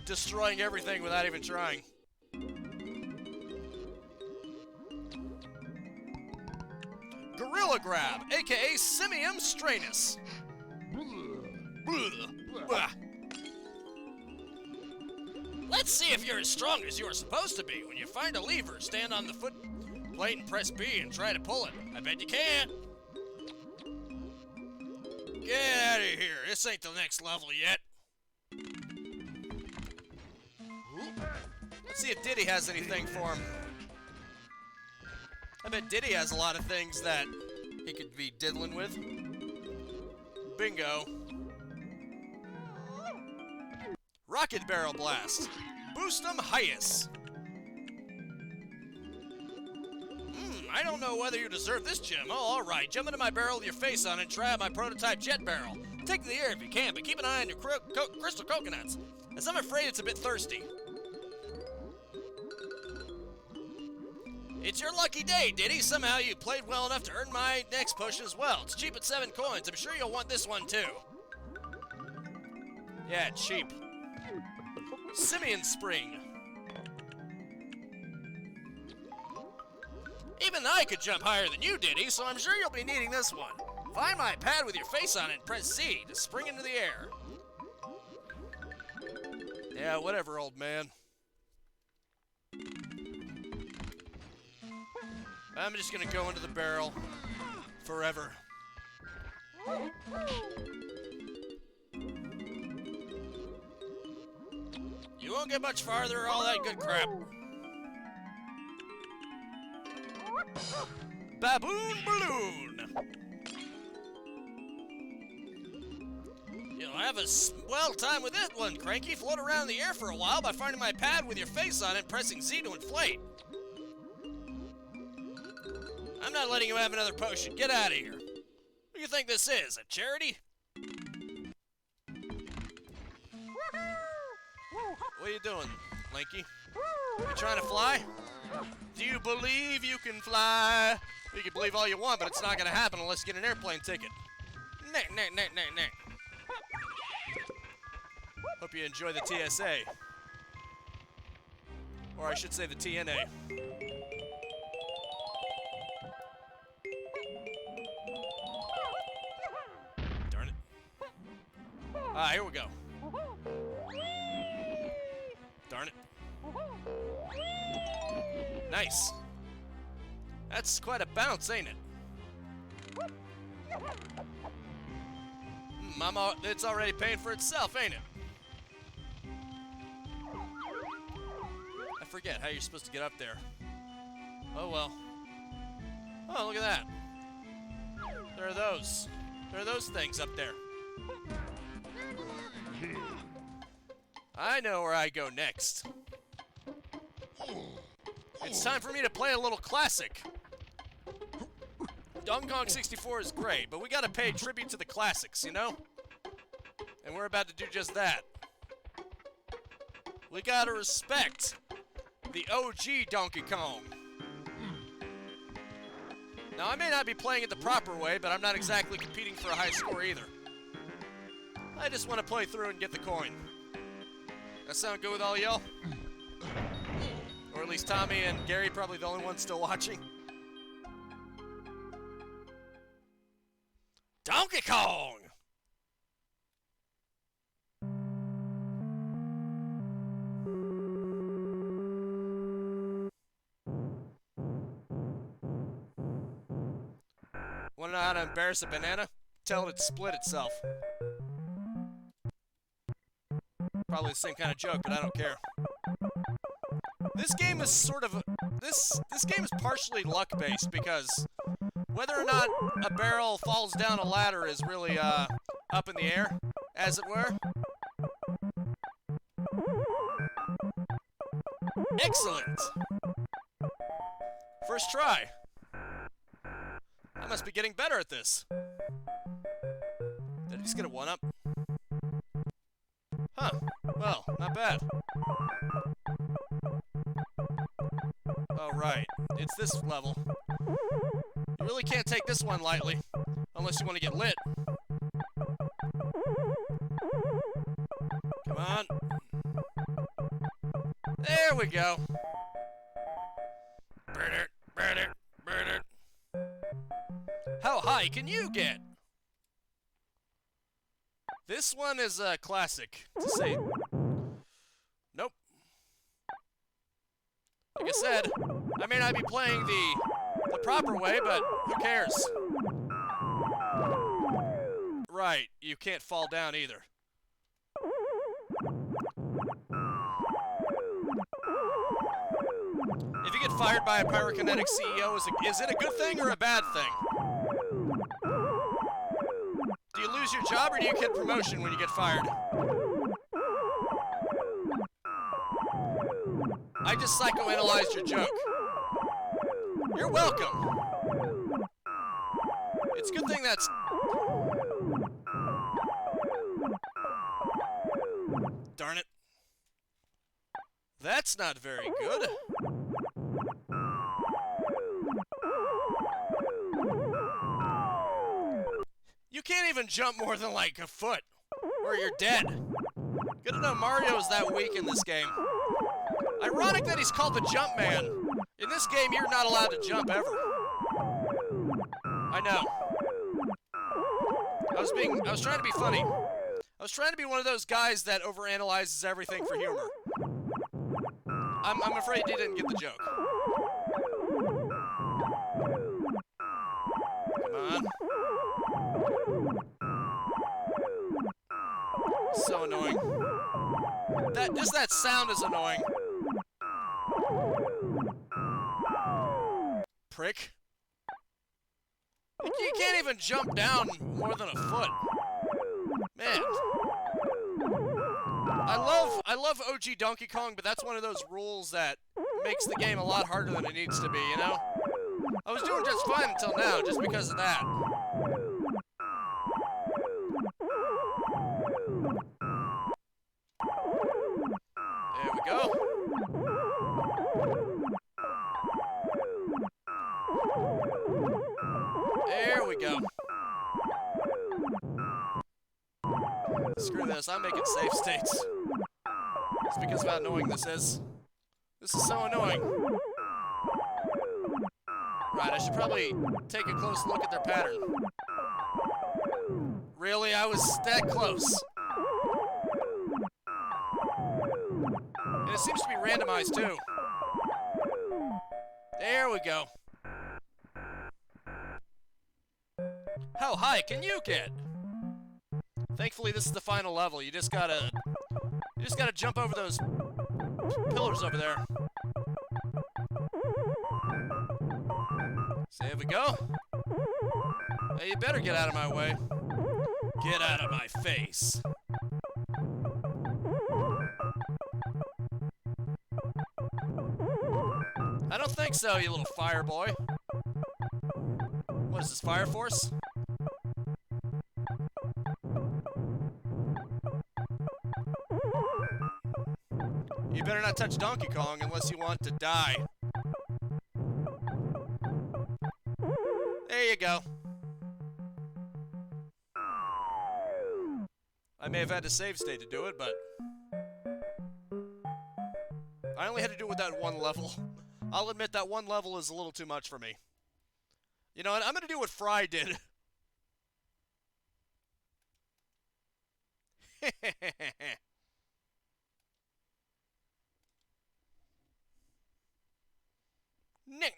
destroying everything without even trying. Gorilla Grab, aka Simium Stranus. Let's see if you're as strong as you are supposed to be. When you find a lever, stand on the foot plate and press B and try to pull it. I bet you can't. Get out of here. This ain't the next level yet. Let's see if Diddy has anything for him. I bet Diddy has a lot of things that he could be diddling with. Bingo. Rocket Barrel Blast. Boost 'em highest. I don't know whether you deserve this gem. Oh, alright. Jump into my barrel with your face on it and try out my prototype jet barrel. Take to the air if you can, but keep an eye on your crystal coconuts, as I'm afraid it's a bit thirsty. It's your lucky day, Diddy. Somehow you played well enough to earn my next push as well. It's cheap at 7 coins. I'm sure you'll want this one too. Yeah, cheap. Simian Spring. Even I could jump higher than you, Diddy, so I'm sure you'll be needing this one. Find my pad with your face on it and press Z to spring into the air. Yeah, whatever, old man. I'm just gonna go into the barrel forever. You won't get much farther or all that good crap. Baboon balloon. You'll have a swell time with it one, Cranky. Float around in the air for a while by finding my pad with your face on it and pressing Z to inflate. I'm not letting you have another potion. Get out of here. What do you think this is, a charity? What are you doing, Lanky? You trying to fly? Do you believe you can fly? You can believe all you want, but it's not going to happen unless you get an airplane ticket. Nah, nah, nah, nah, nah. Hope you enjoy the TSA. Or I should say the TNA. Darn it. Ah, here we go. Darn it. Nice. That's quite a bounce, ain't it? Mama, it's already paying for itself, ain't it? I forget how you're supposed to get up there. Oh well. Oh, look at that. There are those. There are those things up there. I know where I go next. It's time for me to play a little classic. Donkey Kong 64 is great, but we gotta pay tribute to the classics, you know? And we're about to do just that. We gotta respect the OG Donkey Kong. Now, I may not be playing it the proper way, but I'm not exactly competing for a high score either. I just want to play through and get the coin. That sound good with all y'all? Or at least Tommy and Gary, probably the only ones still watching. Donkey Kong! Wanna know how to embarrass a banana? Tell it to split itself. Probably the same kind of joke, but I don't care. This game is sort of this game is partially luck-based because whether or not a barrel falls down a ladder is really up in the air, as it were. Excellent. First try. I must be getting better at this. Did I just get a 1-up? Huh. Well, not bad. Oh, right. It's this level. You really can't take this one lightly, unless you want to get lit. Come on. There we go. Burn it, burn it, burn it. How high can you get? This one is a classic, to say. Nope. Like I said, I may not be playing the proper way, but who cares? Right, you can't fall down either. If you get fired by a pyrokinetic CEO, is it a good thing or a bad thing? Do you lose your job or do you get promotion when you get fired? I just psychoanalyzed your joke. You're welcome. It's a good thing that's... Darn it. That's not very good. You can't even jump more than like a foot, or you're dead. Good to know Mario's that weak in this game. Ironic that he's called the Jump Man. In this game, you're not allowed to jump ever. I know. I was trying to be funny. I was trying to be one of those guys that overanalyzes everything for humor. I'm afraid you didn't get the joke. Come on. So annoying. Just that sound is annoying. Prick. You can't even jump down more than a foot. Man. I love OG Donkey Kong, but that's one of those rules that makes the game a lot harder than it needs to be, you know? I was doing just fine until now, just because of that. There we go. There we go. Screw this, I'm making save states. It's because of how annoying this is. This is so annoying. Right, I should probably take a close look at their pattern. Really? I was that close. And it seems to be randomized, too. There we go. How high can you get? Thankfully, this is the final level. You just gotta jump over those pillars over there. So there we go. Hey, you better get out of my way. Get out of my face. I don't think so, you little fire boy. What is this, Fire Force? You better not touch Donkey Kong unless you want to die. There you go. I may have had to save state to do it, but I only had to do it with that one level. I'll admit that one level is a little too much for me. You know what? I'm gonna do what Fry did. Nick.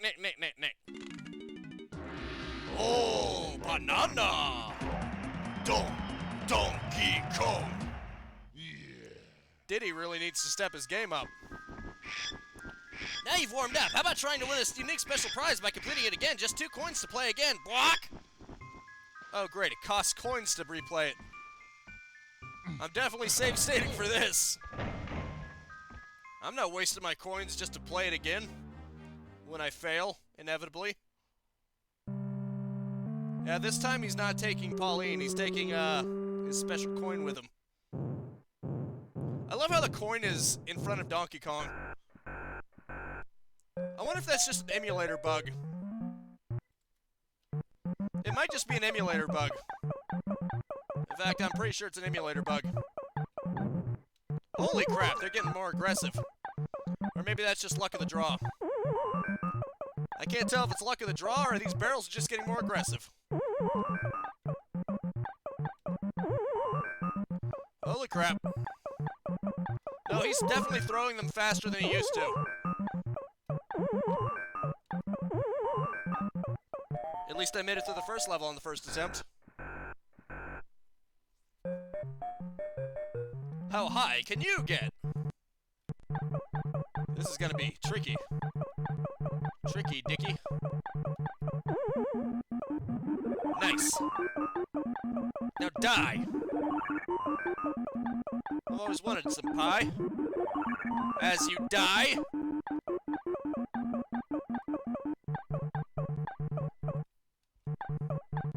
Oh, banana! Donkey Kong! Yeah. Diddy really needs to step his game up. Now you've warmed up. How about trying to win this unique special prize by completing it again? Just 2 coins to play again. Block! Oh, great. It costs coins to replay it. I'm definitely save stating for this. I'm not wasting my coins just to play it again. When I fail, inevitably. Yeah, this time he's not taking Pauline. He's taking, his special coin with him. I love how the coin is in front of Donkey Kong. I wonder if that's just an emulator bug. It might just be an emulator bug. In fact, I'm pretty sure it's an emulator bug. Holy crap, they're getting more aggressive. Or maybe that's just luck of the draw. I can't tell if it's luck of the draw or these barrels are just getting more aggressive. Holy crap. No, he's definitely throwing them faster than he used to. At least I made it through the first level on the first attempt. How high can you get? This is gonna be tricky. Tricky, Dicky. Nice. Now die. I've always wanted some pie. As you die.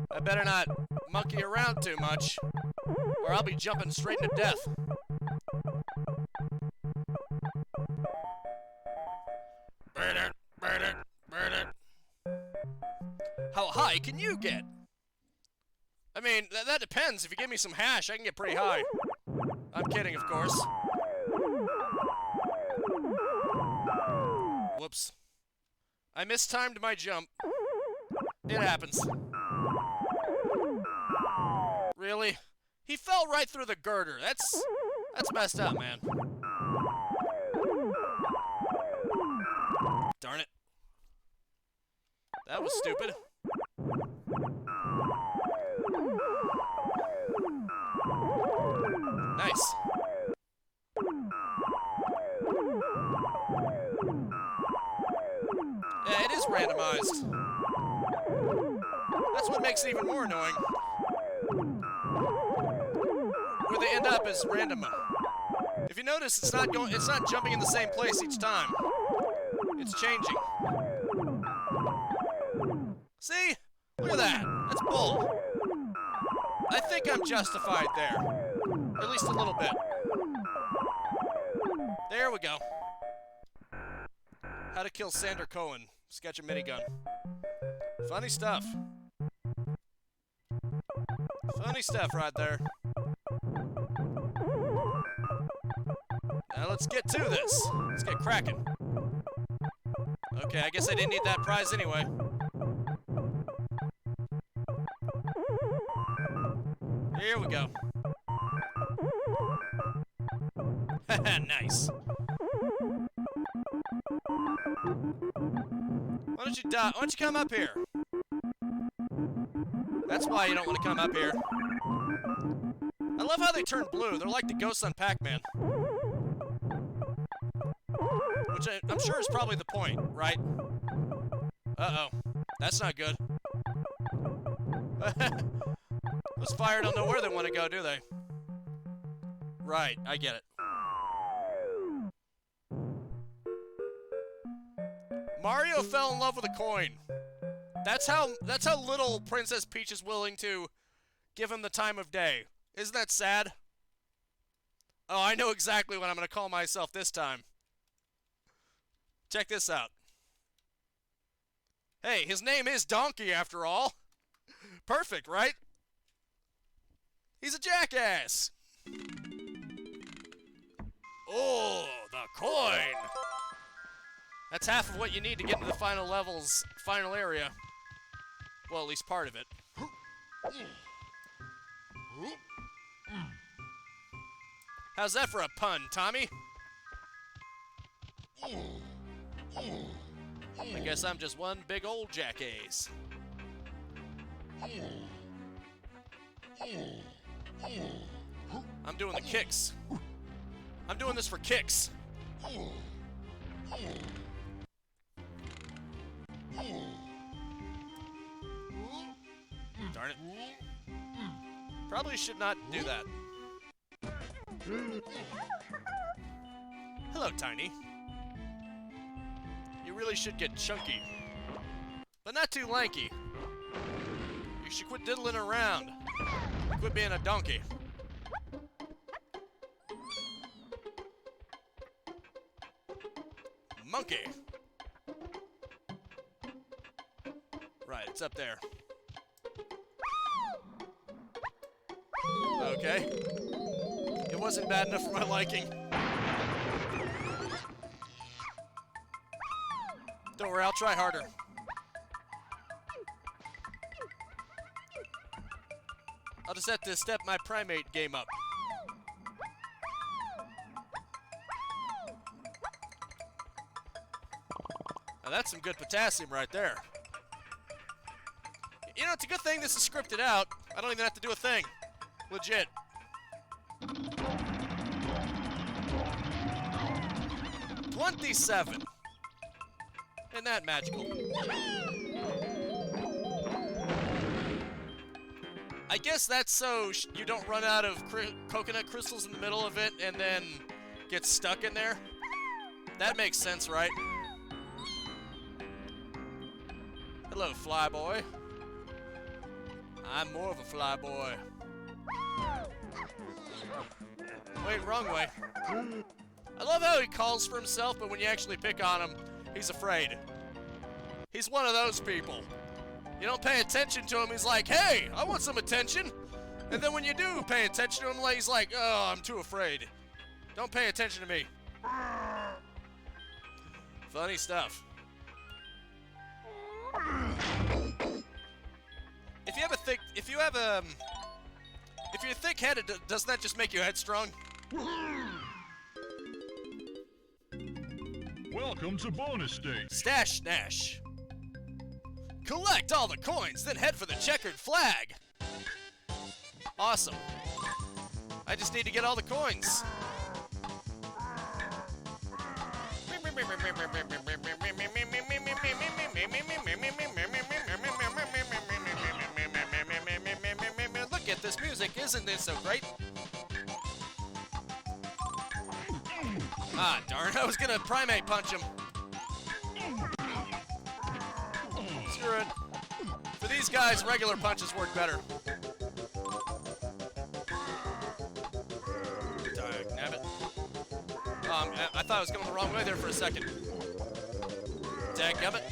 I better not monkey around too much, or I'll be jumping straight into death. How high can you get? I mean, that depends. If you give me some hash, I can get pretty high. I'm kidding, of course. Whoops. I mistimed my jump. It happens. Really? He fell right through the girder. That's messed up, man. Darn it. That was stupid. Nice. Yeah, it is randomized. That's what makes it even more annoying. Where they end up is random. If you notice, it's not jumping in the same place each time. It's changing. See? Look at that. That's bull. I think I'm justified there. At least a little bit. There we go. How to kill Sander Cohen. Sketch a minigun. Funny stuff. Funny stuff right there. Now let's get to this. Let's get cracking. Okay, I guess I didn't need that prize anyway. Here we go. Nice. Why don't you die? Why don't you come up here? That's why you don't want to come up here. I love how they turn blue. They're like the ghosts on Pac-Man. Which I'm sure is probably the point, right? Uh-oh. That's not good. Those fire don't know where they want to go, do they? Right, I get it. Mario fell in love with a coin. That's how little Princess Peach is willing to give him the time of day. Isn't that sad? Oh, I know exactly what I'm going to call myself this time. Check this out. Hey, his name is Donkey after all. Perfect, right? He's a jackass. Oh, the coin. That's half of what you need to get into the final level's final area. Well, at least part of it. How's that for a pun, Tommy? I guess I'm just one big old jackass. I'm doing the kicks. I'm doing this for kicks. Darn it. Probably should not do that. Hello, Tiny. You really should get chunky. But not too lanky. You should quit diddling around. Quit being a donkey. Monkey. Right, it's up there. Okay. It wasn't bad enough for my liking. Don't worry, I'll try harder. I'll just have to step my Primate game up. Now that's some good potassium right there. You know, it's a good thing this is scripted out. I don't even have to do a thing. Legit. $27. Isn't that magical? I guess that's so you don't run out of coconut crystals in the middle of it and then get stuck in there. That makes sense, right? Hello, flyboy. I'm more of a flyboy. Wait, wrong way. I love how he calls for himself, but when you actually pick on him, he's afraid. He's one of those people. You don't pay attention to him, he's like, hey, I want some attention. And then when you do pay attention to him, he's like, oh, I'm too afraid. Don't pay attention to me. Funny stuff. if you're thick-headed, doesn't that just make you headstrong? Welcome to bonus stage. Stash Nash. Collect all the coins, then head for the checkered flag. Awesome. I just need to get all the coins. Look at this music, isn't this so great? Ah, darn, I was gonna primate punch him. Screw it. For these guys, regular punches work better. Dagnabbit. I thought I was going the wrong way there for a second. Dagnabbit.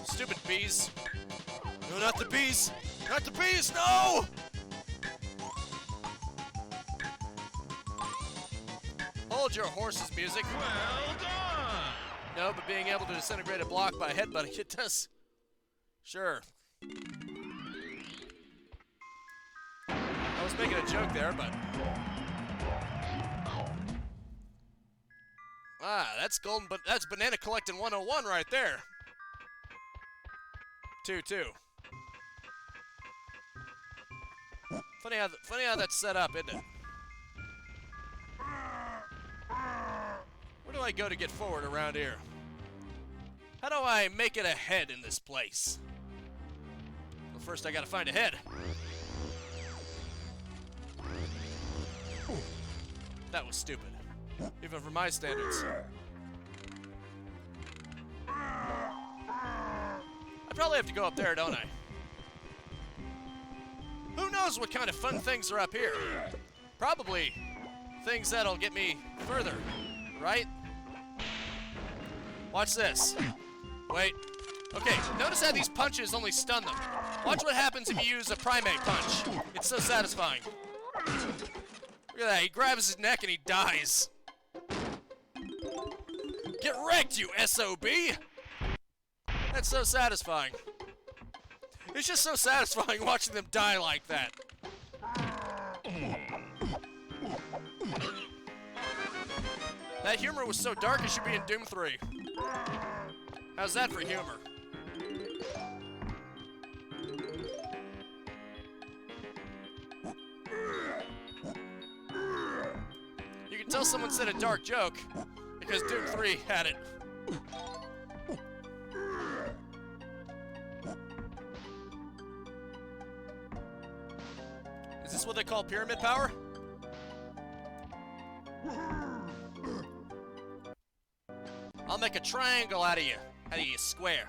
Stupid bees. No, not the bees! Not the bees, no! Hold your horses, music. Well done. No, but being able to disintegrate a block by headbutting it does. Sure. I was making a joke there, but... Ah, that's golden, but that's banana collecting 101 right there. 2-2. Funny how that's set up, isn't it? Where do I go to get forward around here? How do I make it a head in this place? Well, first I gotta find a head. That was stupid. Even for my standards. I probably have to go up there, don't I? Who knows what kind of fun things are up here? Probably things that'll get me further, right? Watch this. Wait. Okay, notice how these punches only stun them. Watch what happens if you use a primate punch. It's so satisfying. Look at that, he grabs his neck and he dies. Get wrecked, you SOB! That's so satisfying. It's just so satisfying watching them die like that. That humor was so dark it should be in Doom 3. How's that for humor? You can tell someone said a dark joke because Doom 3 had it. Is this what they call pyramid power? I'll make a triangle out of you square.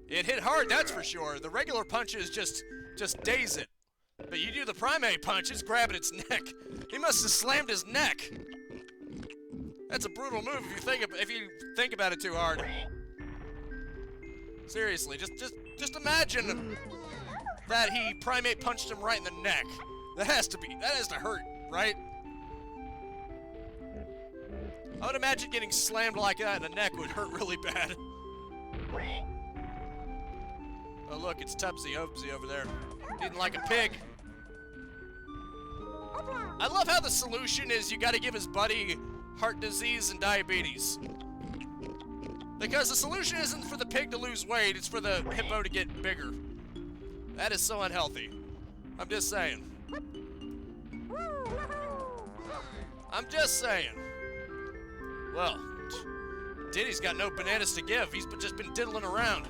It hit hard, that's for sure. The regular punches just daze it. But you do the primate punch, it's grabbing its neck. He must have slammed his neck. That's a brutal move if you think about it too hard. Seriously, just imagine that he primate punched him right in the neck. That has to hurt, right? I would imagine getting slammed like that in the neck would hurt really bad. Oh look, it's Tubsy Obsy over there. Eating like a pig. I love how the solution is you gotta give his buddy heart disease and diabetes. Because the solution isn't for the pig to lose weight, it's for the hippo to get bigger. That is so unhealthy. I'm just saying. I'm just saying. Well, Diddy's got no bananas to give. He's just been diddling around.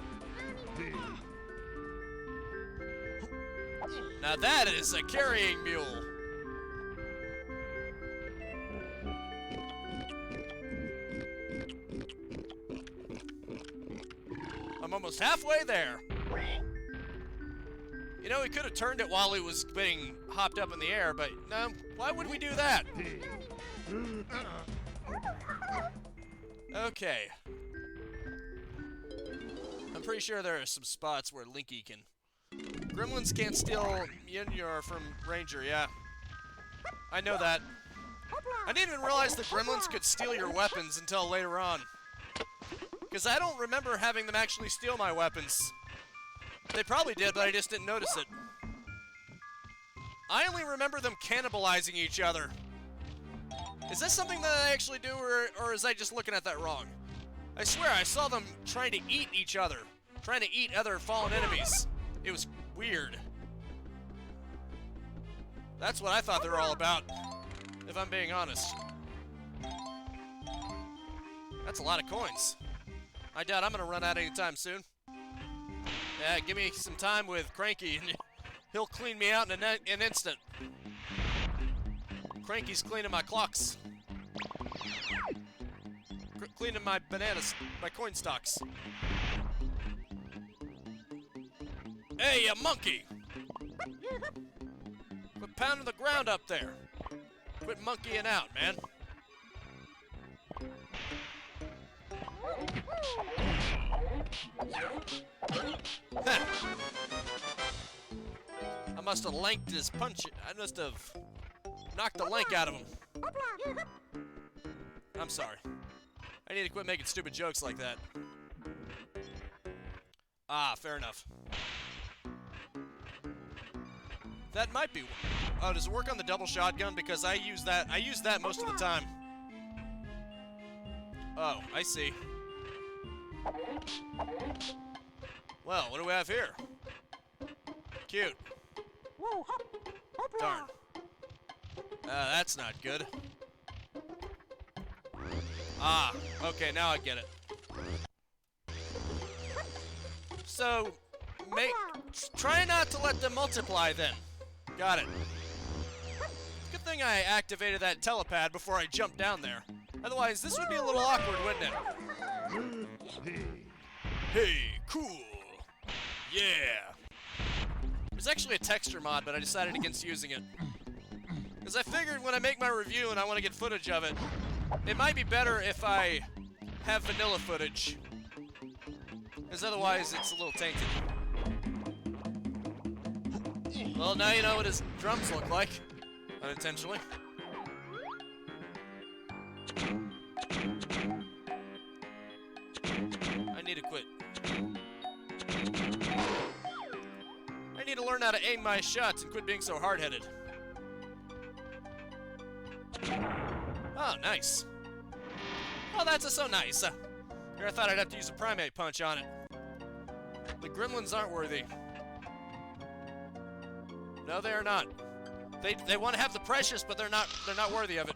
Now that is a carrying mule. I'm almost halfway there. You know, he could have turned it while he was being hopped up in the air, but no, why would we do that? Okay. I'm pretty sure there are some spots where Linky can... Gremlins can't steal Yin-Yor from Ranger, yeah. I know that. I didn't even realize the gremlins could steal your weapons until later on. Because I don't remember having them actually steal my weapons. They probably did, but I just didn't notice it. I only remember them cannibalizing each other. Is this something that I actually do, or is I just looking at that wrong? I swear, I saw them trying to eat each other. Trying to eat other fallen enemies. It was weird. That's what I thought they were all about, if I'm being honest. That's a lot of coins. I doubt I'm gonna run out anytime soon. Yeah, give me some time with Cranky, and he'll clean me out in an instant. Cranky's cleaning my clocks. Cleaning my bananas, my coin stocks. Hey, you monkey! Quit pounding the ground up there. Quit monkeying out, man. I must have lanked his punch. I must have knocked the lank out of him. I'm sorry. I need to quit making stupid jokes like that. Ah, fair enough. That might be. Oh, does it work on the double shotgun? Because I use that most of the time. Oh, I see. Well, what do we have here? Cute. Darn. That's not good. Ah, okay, now I get it. So, try not to let them multiply then. Got it. Good thing I activated that telepad before I jumped down there. Otherwise, this would be a little awkward, wouldn't it? Hey, cool. Yeah. There's actually a texture mod, but I decided against using it. Because I figured when I make my review and I want to get footage of it, it might be better if I have vanilla footage. Because otherwise, it's a little tainted. Well, now you know what his drums look like. Unintentionally. I need to quit. I need to learn how to aim my shots and quit being so hard-headed. Oh, nice. Oh, that's so nice. Here I thought I'd have to use a Primate punch on it. The gremlins aren't worthy. No, they are not. They want to have the precious, but they're not worthy of it.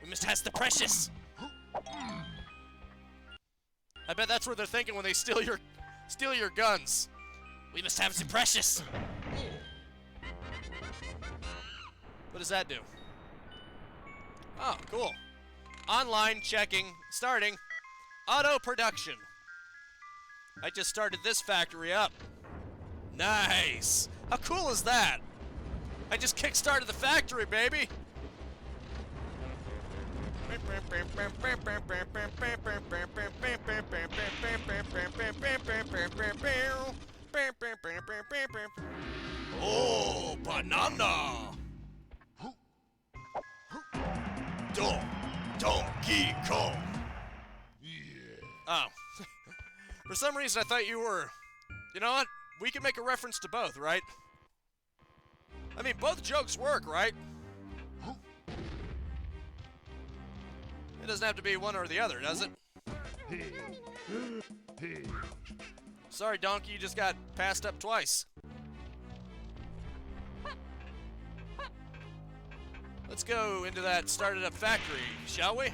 We must have the precious. I bet that's what they're thinking when they steal your guns. We must have the precious. What does that do? Oh, cool. Online checking, starting, auto production. I just started this factory up. Nice. How cool is that? I just kick-started the factory, baby. Oh, banana. Donkey Kong. Yeah. Oh. For some reason, I thought you were... You know what? We can make a reference to both, right? I mean, both jokes work, right? It doesn't have to be one or the other, does it? Sorry, Donkey, you just got passed up twice. Let's go into that started up factory, shall we?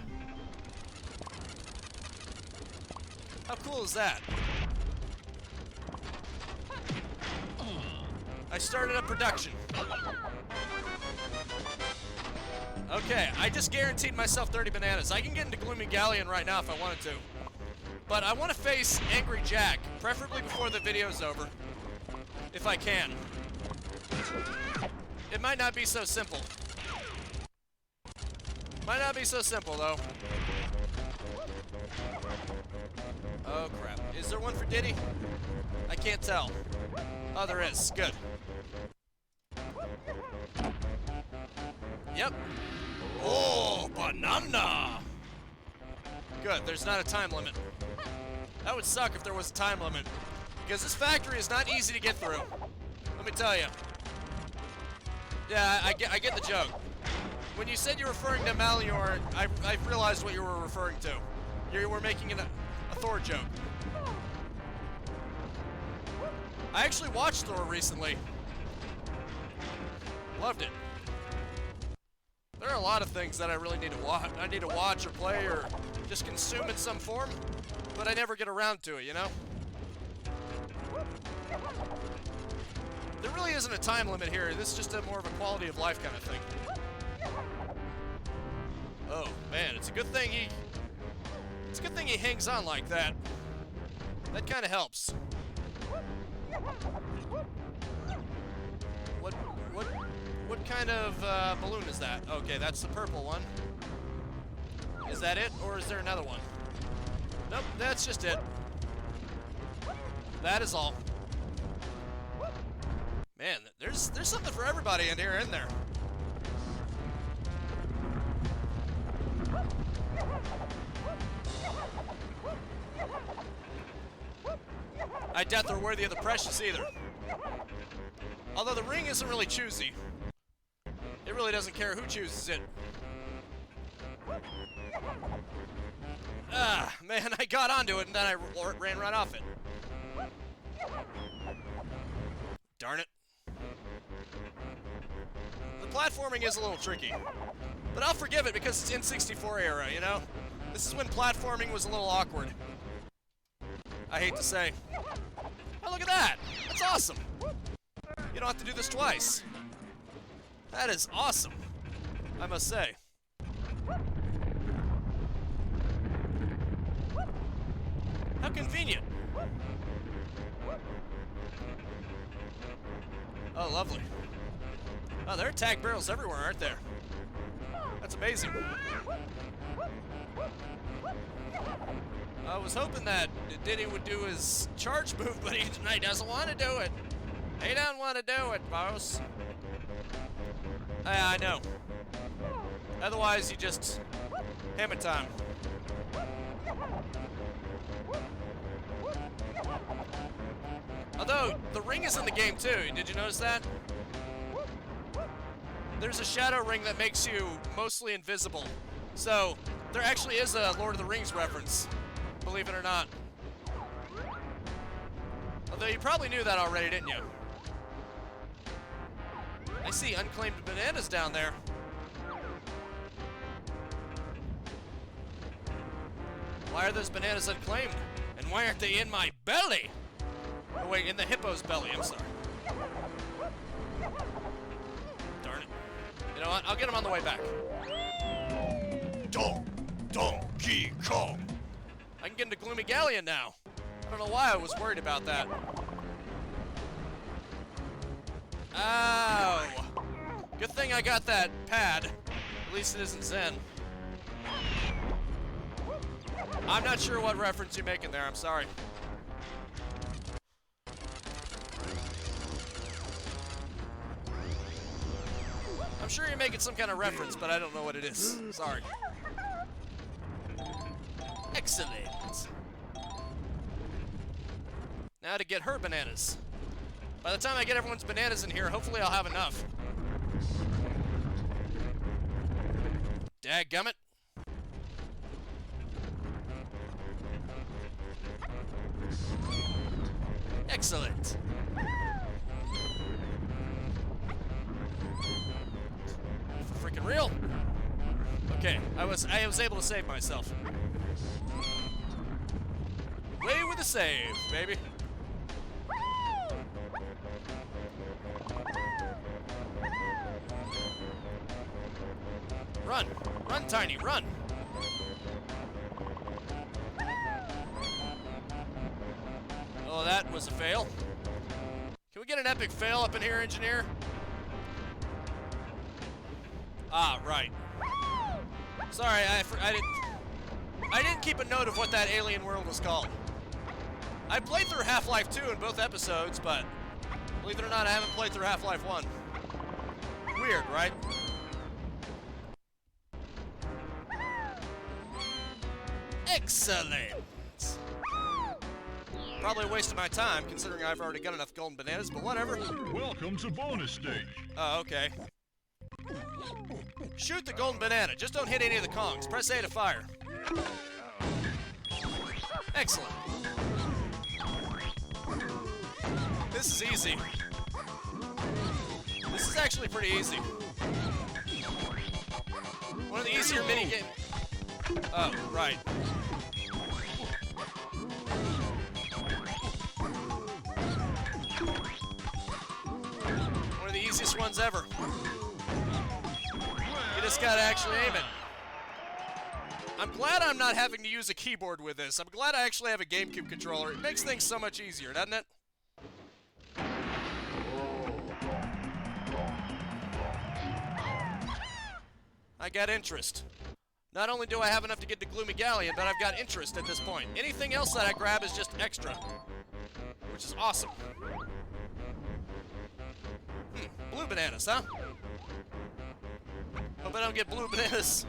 How cool is that? I started up production. Okay, I just guaranteed myself 30 bananas. I can get into Gloomy Galleon right now if I wanted to. But I want to face Angry Jack, preferably before the video's over. If I can. It might not be so simple. Might not be so simple, though. Oh, crap. Is there one for Diddy? I can't tell. Oh, there is. Good. Yep. Oh, banana! Good, there's not a time limit. That would suck if there was a time limit. Because this factory is not easy to get through. Let me tell you. Yeah, I get the joke. When you said you were referring to Mallior, I realized what you were referring to. You were making a Thor joke. I actually watched Thor recently. Loved it. There are a lot of things that I really need to watch. I need to watch or play or just consume in some form, but I never get around to it, you know? There really isn't a time limit here. This is just a more of a quality of life kind of thing. Oh, man, it's a good thing he hangs on like that. That kind of helps. What kind of balloon is that? Okay, that's the purple one. Is that it, or is there another one? Nope, that's just it. That is all. Man, there's something for everybody in here, isn't there? I doubt they're worthy of the precious either. Although the ring isn't really choosy. It really doesn't care who chooses it. Ah, man, I got onto it and then I ran right off it. Darn it. The platforming is a little tricky. But I'll forgive it because it's N64 era, you know? This is when platforming was a little awkward. I hate to say. Oh, look at that! That's awesome! You don't have to do this twice. That is awesome, I must say. How convenient. Oh, lovely. Oh, there are tag barrels everywhere, aren't there? That's amazing. I was hoping that Diddy would do his charge move, but he doesn't want to do it. He don't want to do it, boss. I know. Otherwise, you just hammer time. Although, the ring is in the game too. Did you notice that? There's a shadow ring that makes you mostly invisible. So, there actually is a Lord of the Rings reference, believe it or not. Although you probably knew that already, didn't you? I see unclaimed bananas down there. Why are those bananas unclaimed? And why aren't they in my belly? Oh wait, in the hippo's belly, I'm sorry. Darn it. You know what? I'll get him on the way back. Donkey Kong! I can get into Gloomy Galleon now. I don't know why I was worried about that. Ow! Good thing I got that pad. At least it isn't Zen. I'm not sure what reference you're making there, I'm sorry. I'm sure you're making some kind of reference, but I don't know what it is. Sorry. Excellent. Now to get her bananas. By the time I get everyone's bananas in here, hopefully I'll have enough. Dadgummit. Excellent. For freaking real? Okay, I was able to save myself. Way with the save, baby. Run! Run, Tiny, run! Oh, that was a fail. Can we get an epic fail up in here, engineer? Ah, right. Sorry, I didn't keep a note of what that alien world was called. I played through Half-Life 2 in both episodes, but believe it or not, I haven't played through Half-Life 1. Weird, right? Excellent! Probably a waste of my time, considering I've already got enough golden bananas, but whatever. Welcome to bonus stage. Oh, okay. Shoot the golden banana. Just don't hit any of the Kongs. Press A to fire. Excellent. This is easy. This is actually pretty easy. One of the easier mini-games. Oh, right. One of the easiest ones ever. You just gotta actually aim it. I'm glad I'm not having to use a keyboard with this. I'm glad I actually have a GameCube controller. It makes things so much easier, doesn't it? I got interest. Not only do I have enough to get to Gloomy Galleon, but I've got interest at this point. Anything else that I grab is just extra, which is awesome. Blue bananas, huh? Hope I don't get blue bananas.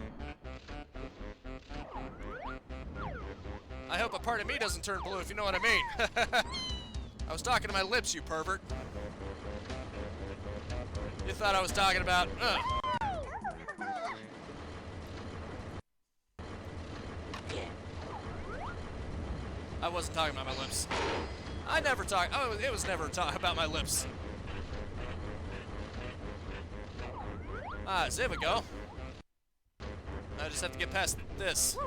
I hope a part of me doesn't turn blue, if you know what I mean. I was talking to my lips, you pervert. You thought I was talking about, I wasn't talking about my lips. I never talk. Oh, it was never about my lips. Ah, so there we go. I just have to get past this.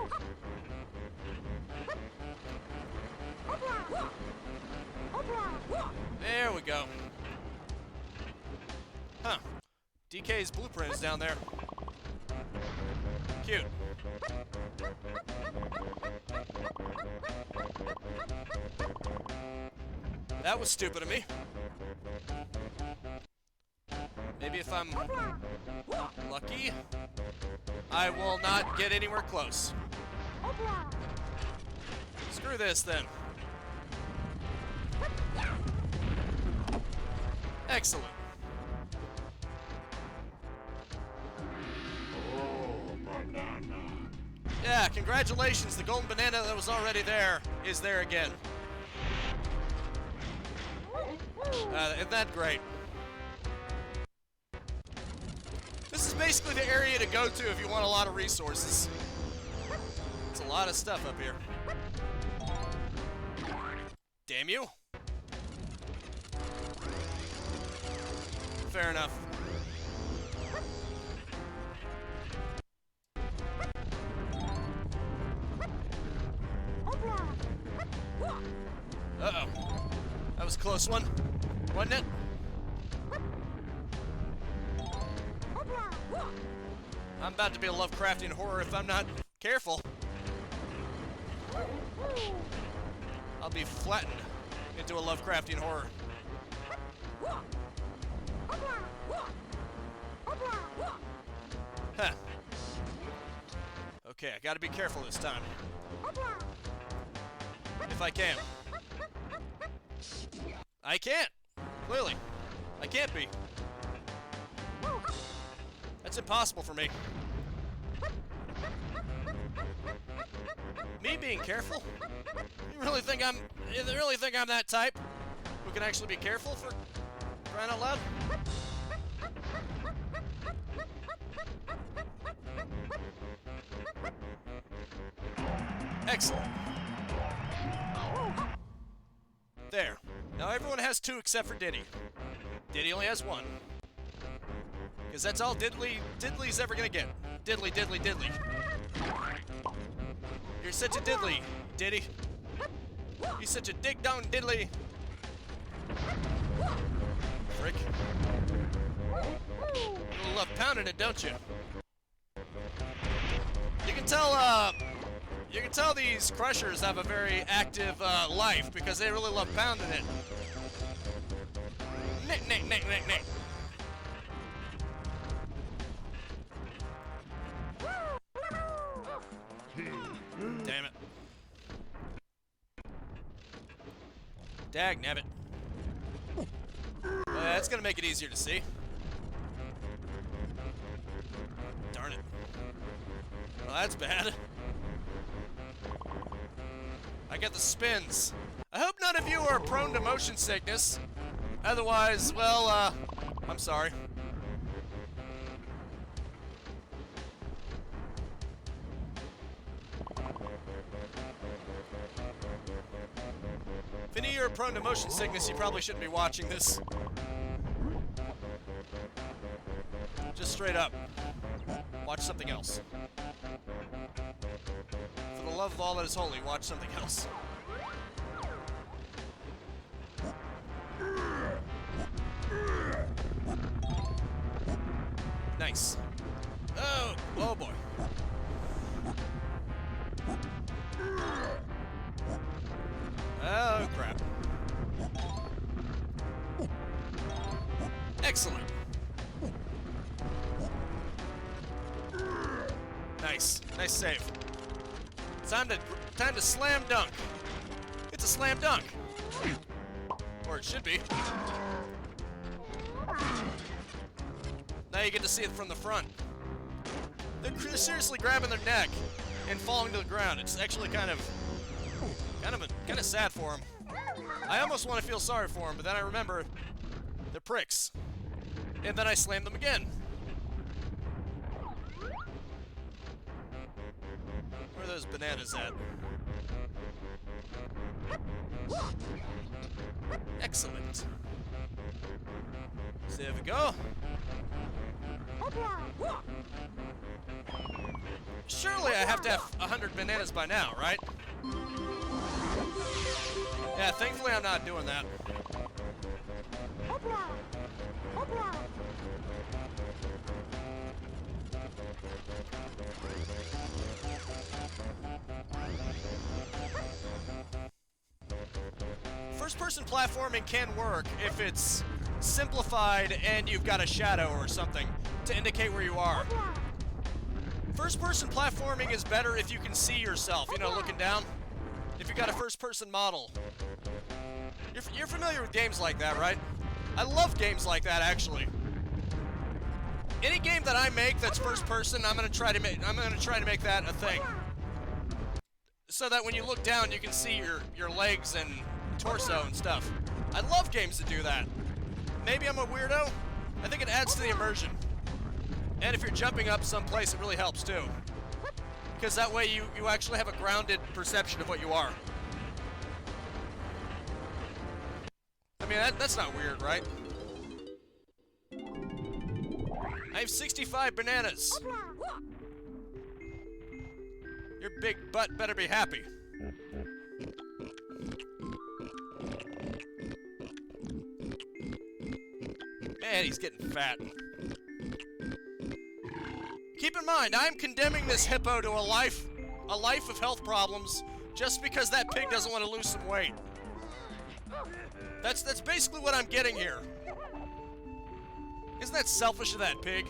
There we go. Huh. DK's blueprint is down there. Cute. That was stupid of me. Maybe if I'm lucky, I will not get anywhere close. Screw this then. Excellent. Yeah, congratulations. The golden banana that was already there is there again. Isn't that great? This is basically the area to go to if you want a lot of resources. It's a lot of stuff up here. Damn you. Fair enough. Uh-oh. That was a close one, wasn't it? I'm about to be a Lovecraftian horror if I'm not careful. I'll be flattened into a Lovecraftian horror. Huh. Okay, I gotta be careful this time. If I can. I can't! Clearly. I can't be. That's impossible for me. Me being careful? You really think I'm that type who can actually be careful for crying out loud? Excellent. There. Now everyone has two except for Diddy. Diddy only has one. Because that's all Diddley's ever gonna get. Diddley, diddley, diddley. You're such a diddley, Diddy. You're such a dig-dong diddley. Frick. You love pounding it, don't you? You can tell these crushers have a very active life because they really love pounding it. Nick, nick, nick, nick, nick. Damn it. Dagnabbit. Well, that's gonna make it easier to see. Darn it. Well, that's bad. I get the spins. I hope none of you are prone to motion sickness. Otherwise, well, I'm sorry. If any of you are prone to motion sickness, you probably shouldn't be watching this. Just straight up. Watch something else. For the love of all that is holy, watch something else. Nice. Oh boy. Oh crap. Excellent. Nice. Nice save. Time to slam dunk. It's a slam dunk. Or it should be. Now you get to see it from the front. They're seriously grabbing their neck and falling to the ground. It's actually kind of sad for them. I almost want to feel sorry for them, but then I remember they're pricks. And then I slam them again. Where are those bananas at? Excellent. So there we go. Surely I have to have 100 bananas by now, right? Yeah, thankfully I'm not doing that. First-person platforming can work if it's simplified and you've got a shadow or something to indicate where you are. First-person platforming is better if you can see yourself, you know, looking down. If you've got a first-person model. You're familiar with games like that, right? I love games like that, actually. Any game that I make that's first-person, I'm gonna try to make that a thing, so that when you look down, you can see your legs and torso and stuff. I love games that do that. Maybe I'm a weirdo. I think it adds to the immersion. And if you're jumping up someplace, it really helps too. Because that way you actually have a grounded perception of what you are. I mean, that's not weird, right? I have 65 bananas. Your big butt better be happy. Man, he's getting fat. Keep in mind, I'm condemning this hippo to a life of health problems just because that pig doesn't want to lose some weight. That's basically what I'm getting here. Isn't that selfish of that pig?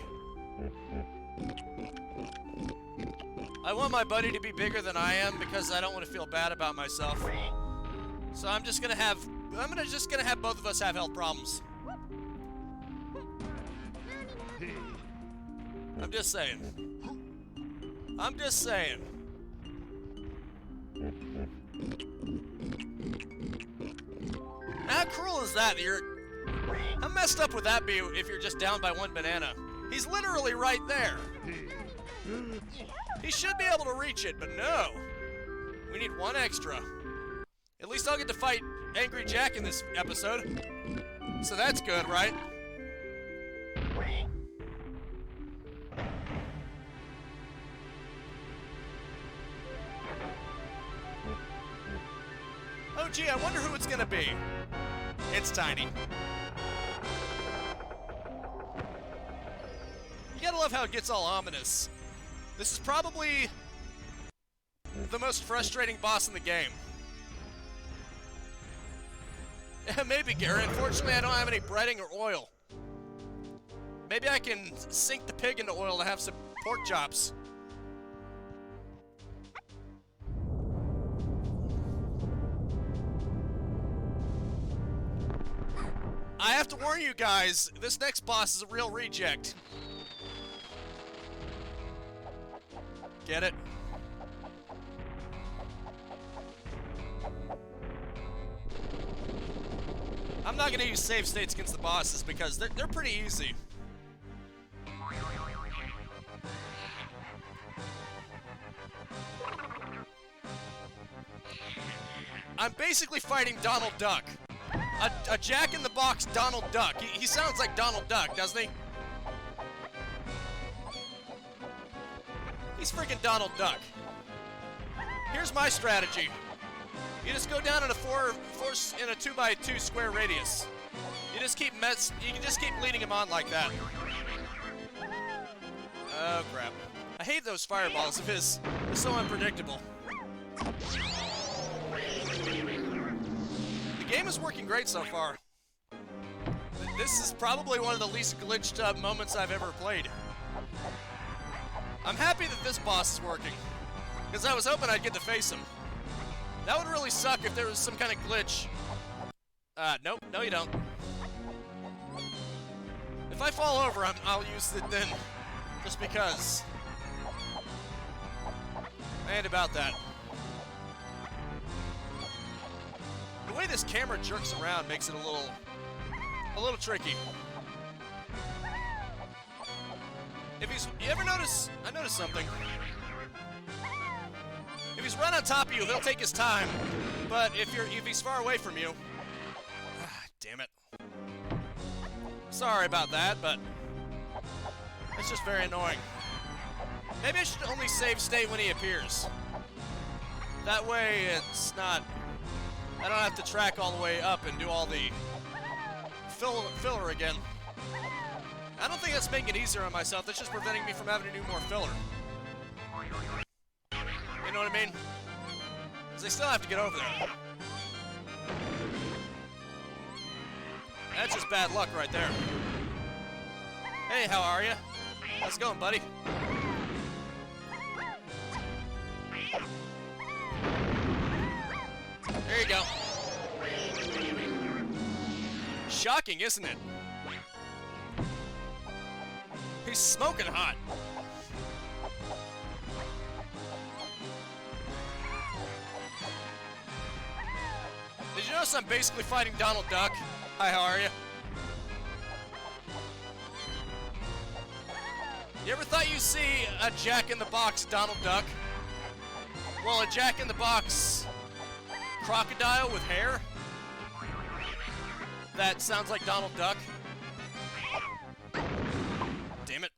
I want my buddy to be bigger than I am because I don't want to feel bad about myself. So I'm just gonna have both of us have health problems. I'm just saying. I'm just saying. How cruel is that? How messed up would that be if you're just down by one banana? He's literally right there. He should be able to reach it, but no. We need one extra. At least I'll get to fight Angry Jack in this episode. So that's good, right? Oh gee, I wonder who it's gonna be. It's Tiny. You gotta love how it gets all ominous. This is probably the most frustrating boss in the game. Maybe, Gary. Unfortunately, I don't have any breading or oil. Maybe I can sink the pig into oil to have some pork chops. I have to warn you guys, this next boss is a real reject. Get it? I'm not gonna use save states against the bosses because they're pretty easy. I'm basically fighting Donald Duck. A Jack-in-the-Box Donald Duck. He sounds like Donald Duck, doesn't he? He's freaking Donald Duck. Here's my strategy. You just go down in a 2x2 square radius. You can just keep leading him on like that. Oh crap. I hate those fireballs of his. They're so unpredictable. The game is working great so far. This is probably one of the least glitched up moments I've ever played. I'm happy that this boss is working, because I was hoping I'd get to face him. That would really suck if there was some kind of glitch. Nope, no you don't. If I fall over, I'll use it then, just because. And about that. The way this camera jerks around makes it a little tricky. You ever notice? I noticed something. If he's right on top of you, he'll take his time. But if he's far away from you, damn it. Sorry about that, but it's just very annoying. Maybe I should only save state when he appears. That way, it's not. I don't have to track all the way up and do all the filler again. I don't think that's making it easier on myself. That's just preventing me from having to do more filler. You know what I mean? Because I still have to get over there. That's just bad luck right there. Hey, how are you? How's it going, buddy? There you go. Shocking, isn't it? He's smoking hot. Did you notice I'm basically fighting Donald Duck? Hi, how are you? You ever thought you'd see a Jack-in-the-Box Donald Duck? Well, a Jack-in-the-Box crocodile with hair? That sounds like Donald Duck. Damn it.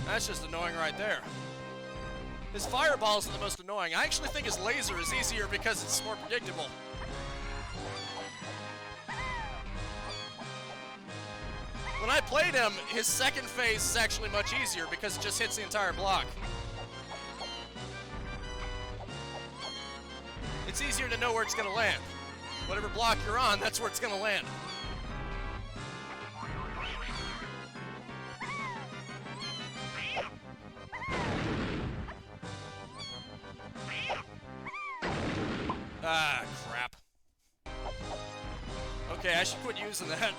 That's just annoying right there. His fireballs are the most annoying. I actually think his laser is easier because it's more predictable. When I played him, his second phase is actually much easier because it just hits the entire block. It's easier to know where it's going to land. Whatever block you're on, that's where it's going to land. Ah, crap. Okay, I should quit using that.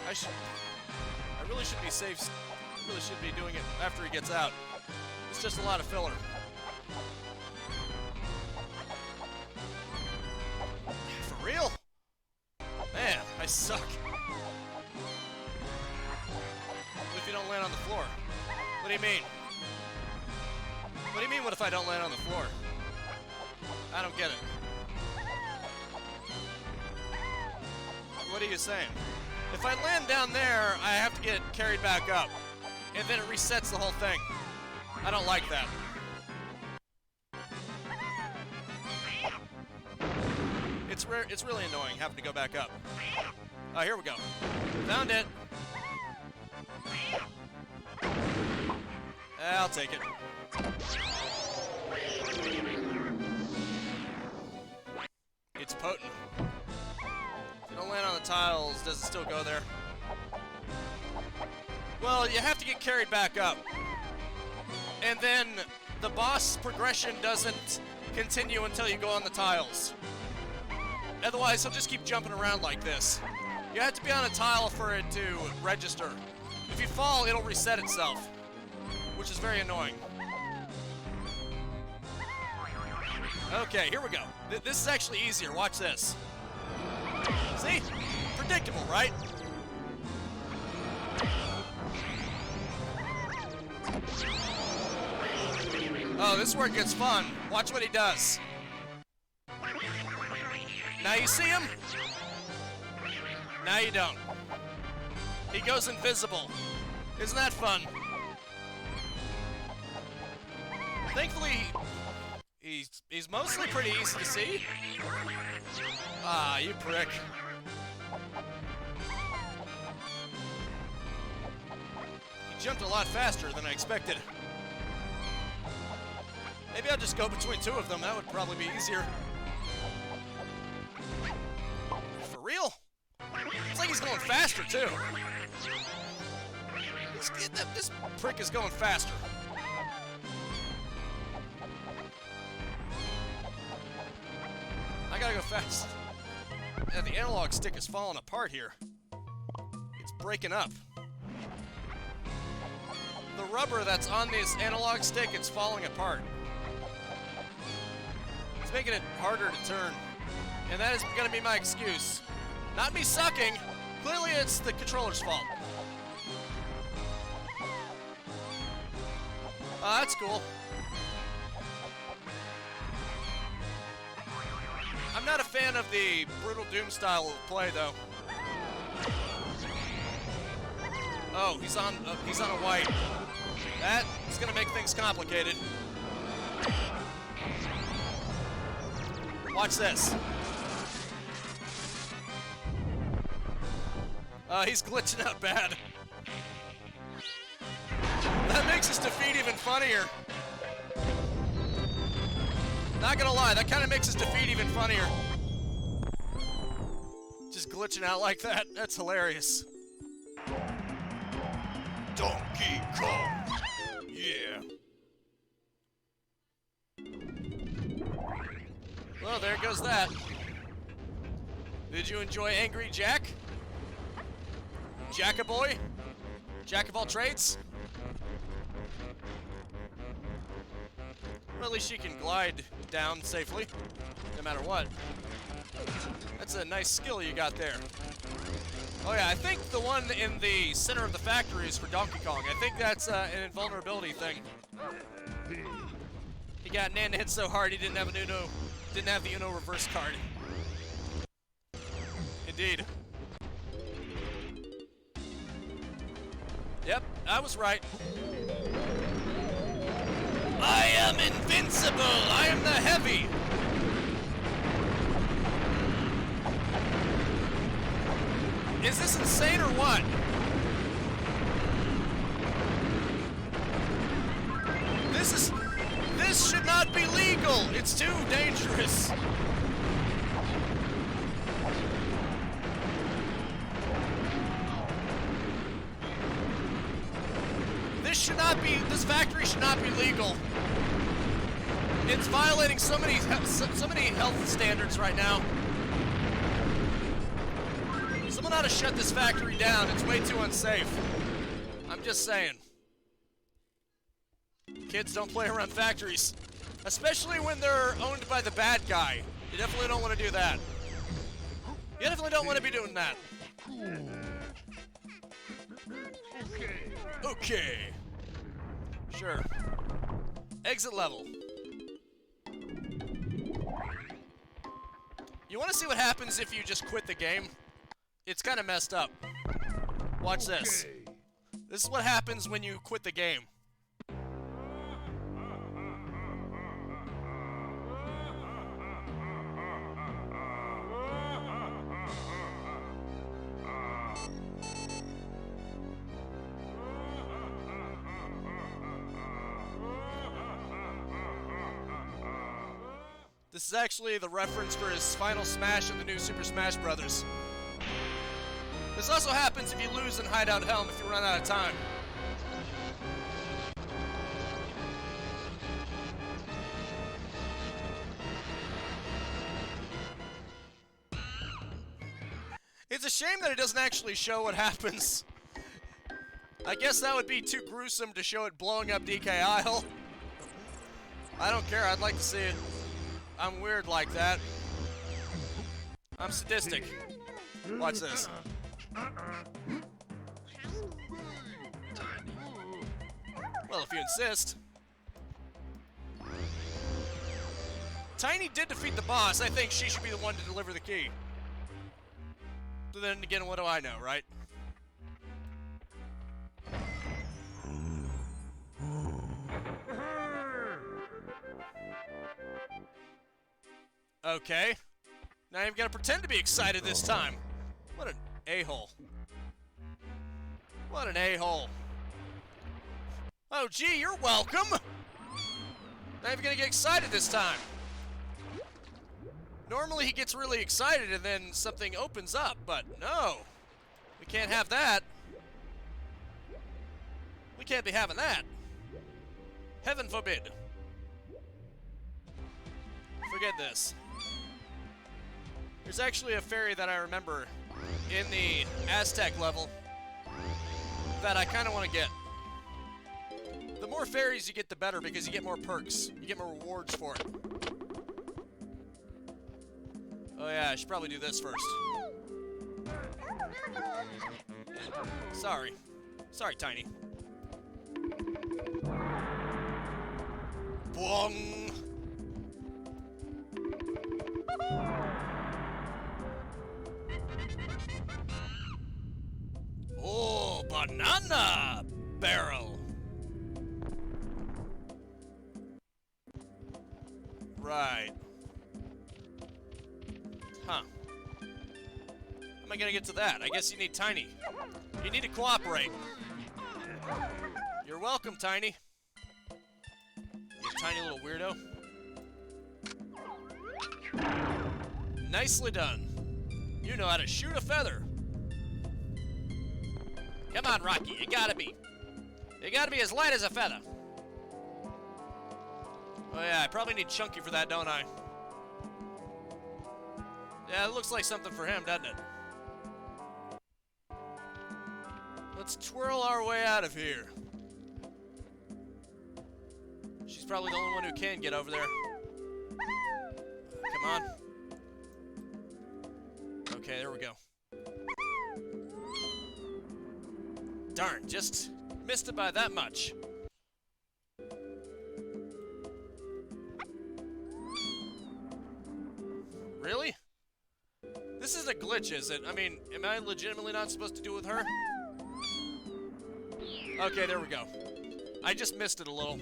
I really should be safe. Really should be doing it after he gets out. It's just a lot of filler. For real? Man, I suck. What if you don't land on the floor? What do you mean? What do you mean, what if I don't land on the floor? I don't get it. What are you saying? If I land down there, I have to get carried back up. And then it resets the whole thing. I don't like that. It's really annoying having to go back up. Oh, here we go. Found it. I'll take it. It's potent. If you don't land on the tiles, does it still go there? Well, you have to get carried back up. And then the boss progression doesn't continue until you go on the tiles. Otherwise, he'll just keep jumping around like this. You have to be on a tile for it to register. If you fall, it'll reset itself, which is very annoying. Okay, here we go. This is actually easier. Watch this. See? Predictable, right? Oh, this is where it gets fun. Watch what he does. Now you see him? Now you don't. He goes invisible. Isn't that fun? Thankfully, he's mostly pretty easy to see. Ah, you prick. He jumped a lot faster than I expected. Maybe I'll just go between two of them. That would probably be easier. For real? It's like he's going faster, too. This prick is going faster. I gotta go fast. Yeah, the analog stick is falling apart here. It's breaking up. The rubber that's on this analog stick, it's falling apart. It's making it harder to turn. And that is gonna be my excuse. Not me sucking. Clearly it's the controller's fault. Oh, that's cool. I'm not a fan of the Brutal Doom style of play, though. Oh, he's on a white. That is gonna make things complicated. Watch this. He's glitching out bad. That makes his defeat even funnier. Not gonna lie, that kind of makes his defeat even funnier. Just glitching out like that, that's hilarious. Donkey Kong! Yeah. Well, there goes that. Did you enjoy Angry Jack? Jack-a-boy? Jack of all trades? Well, at least she can glide down safely, no matter what. That's a nice skill you got there. Oh yeah, I think the one in the center of the factory is for Donkey Kong. I think that's an invulnerability thing. He got Nana hit so hard he didn't have the Uno reverse card. Indeed. Yep, I was right. I am invincible! I am the heavy! Is this insane or what? This should not be legal! It's too dangerous! This factory should not be legal. It's violating so many health standards right now. Someone ought to shut this factory down. It's way too unsafe. I'm just saying. Kids don't play around factories. Especially when they're owned by the bad guy. You definitely don't want to do that. You definitely don't want to be doing that. Okay. Sure. Exit level. You want to see what happens if you just quit the game? It's kind of messed up. Watch this. This is what happens when you quit the game. This is actually the reference for his final smash in the new Super Smash Bros. This also happens if you lose in Hideout Helm if you run out of time. It's a shame that it doesn't actually show what happens. I guess that would be too gruesome to show it blowing up DK Isle. I don't care, I'd like to see it. I'm weird like that. I'm sadistic. Watch this. Well, if you insist. Tiny did defeat the boss. I think she should be the one to deliver the key. But then again, what do I know, right? Okay. Now you've got to pretend to be excited this time. What an a-hole. What an a-hole. Oh, gee, you're welcome. Now you're gonna get excited this time. Normally he gets really excited and then something opens up, but no. We can't have that. We can't be having that. Heaven forbid. Forget this. There's actually a fairy that I remember in the Aztec level that I kind of want to get. The more fairies you get, the better, because you get more perks. You get more rewards for it. Oh yeah, I should probably do this first. Sorry. Sorry, Tiny. Boing! Oh, banana barrel! Right. Huh. How am I gonna get to that? I guess you need Tiny. You need to cooperate. You're welcome, Tiny. You tiny little weirdo. Nicely done. You know how to shoot a feather. Come on, Rocky. You gotta be as light as a feather. Oh yeah, I probably need Chunky for that, don't I? Yeah, it looks like something for him, doesn't it? Let's twirl our way out of here. She's probably the only one who can get over there. Come on. Okay, there we go. Darn, just missed it by that much. Really? This isn't a glitch, is it? I mean, am I legitimately not supposed to do it with her? Okay, there we go. I just missed it a little.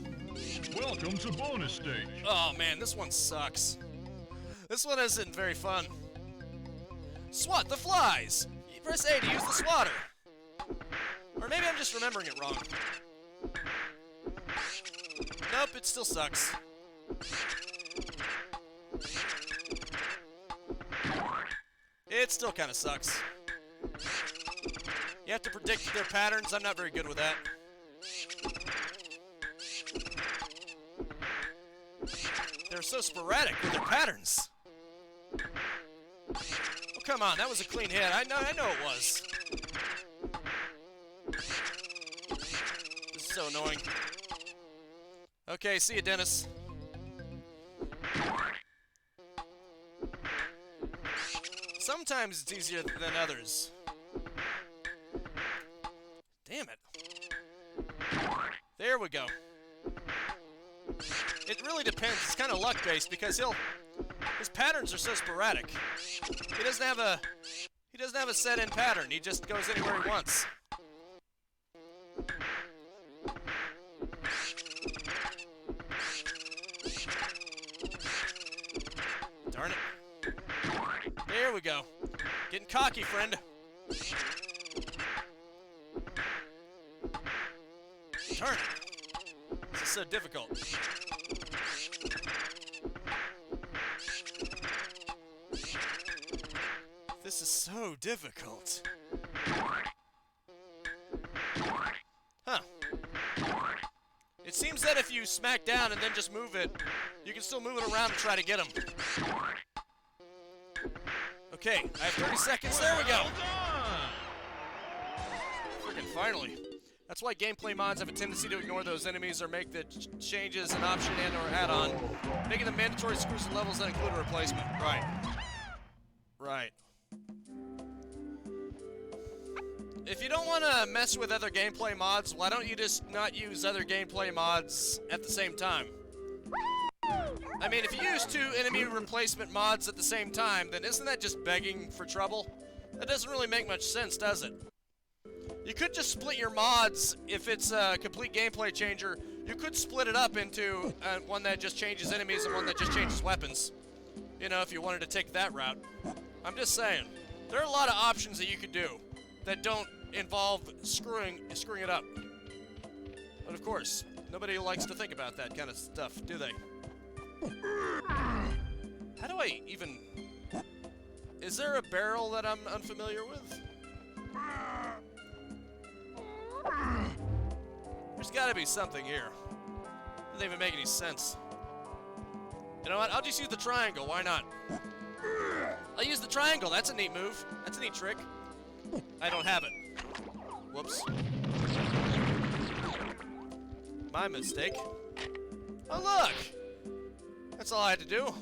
Welcome to bonus stage. Oh man, this one sucks. This one isn't very fun. Swat the flies! You press A to use the swatter. Or maybe I'm just remembering it wrong. Nope, it still sucks. It still kind of sucks. You have to predict their patterns. I'm not very good with that. They're so sporadic with their patterns. Oh, come on, that was a clean hit. I know it was. This is so annoying. Okay, see you, Dennis. Sometimes it's easier than others. Damn it. There we go. It really depends. It's kind of luck-based because his patterns are so sporadic. He doesn't have a set-in pattern. He just goes anywhere he wants. Darn it. There we go. Getting cocky, friend. Darn it. This is so difficult. This is so difficult. Huh. It seems that if you smack down and then just move it, you can still move it around and try to get him. Okay, I have 30 seconds. There we go. Freaking finally. That's why gameplay mods have a tendency to ignore those enemies or make the changes an option and or add-on, making them mandatory exclusive levels that include a replacement. Right. Right. If you don't want to mess with other gameplay mods, why don't you just not use other gameplay mods at the same time? I mean, if you use 2 enemy replacement mods at the same time, then isn't that just begging for trouble? That doesn't really make much sense, does it? You could just split your mods if it's a complete gameplay changer. You could split it up into one that just changes enemies and one that just changes weapons. You know, if you wanted to take that route. I'm just saying. There are a lot of options that you could do that don't involve screwing it up. But of course, nobody likes to think about that kind of stuff, do they? How do I even... Is there a barrel that I'm unfamiliar with? There's gotta be something here. Doesn't even make any sense. You know what? I'll just use the triangle. Why not? I'll use the triangle. That's a neat move. That's a neat trick. I don't have it. Whoops. My mistake. Oh, look! That's all I had to do.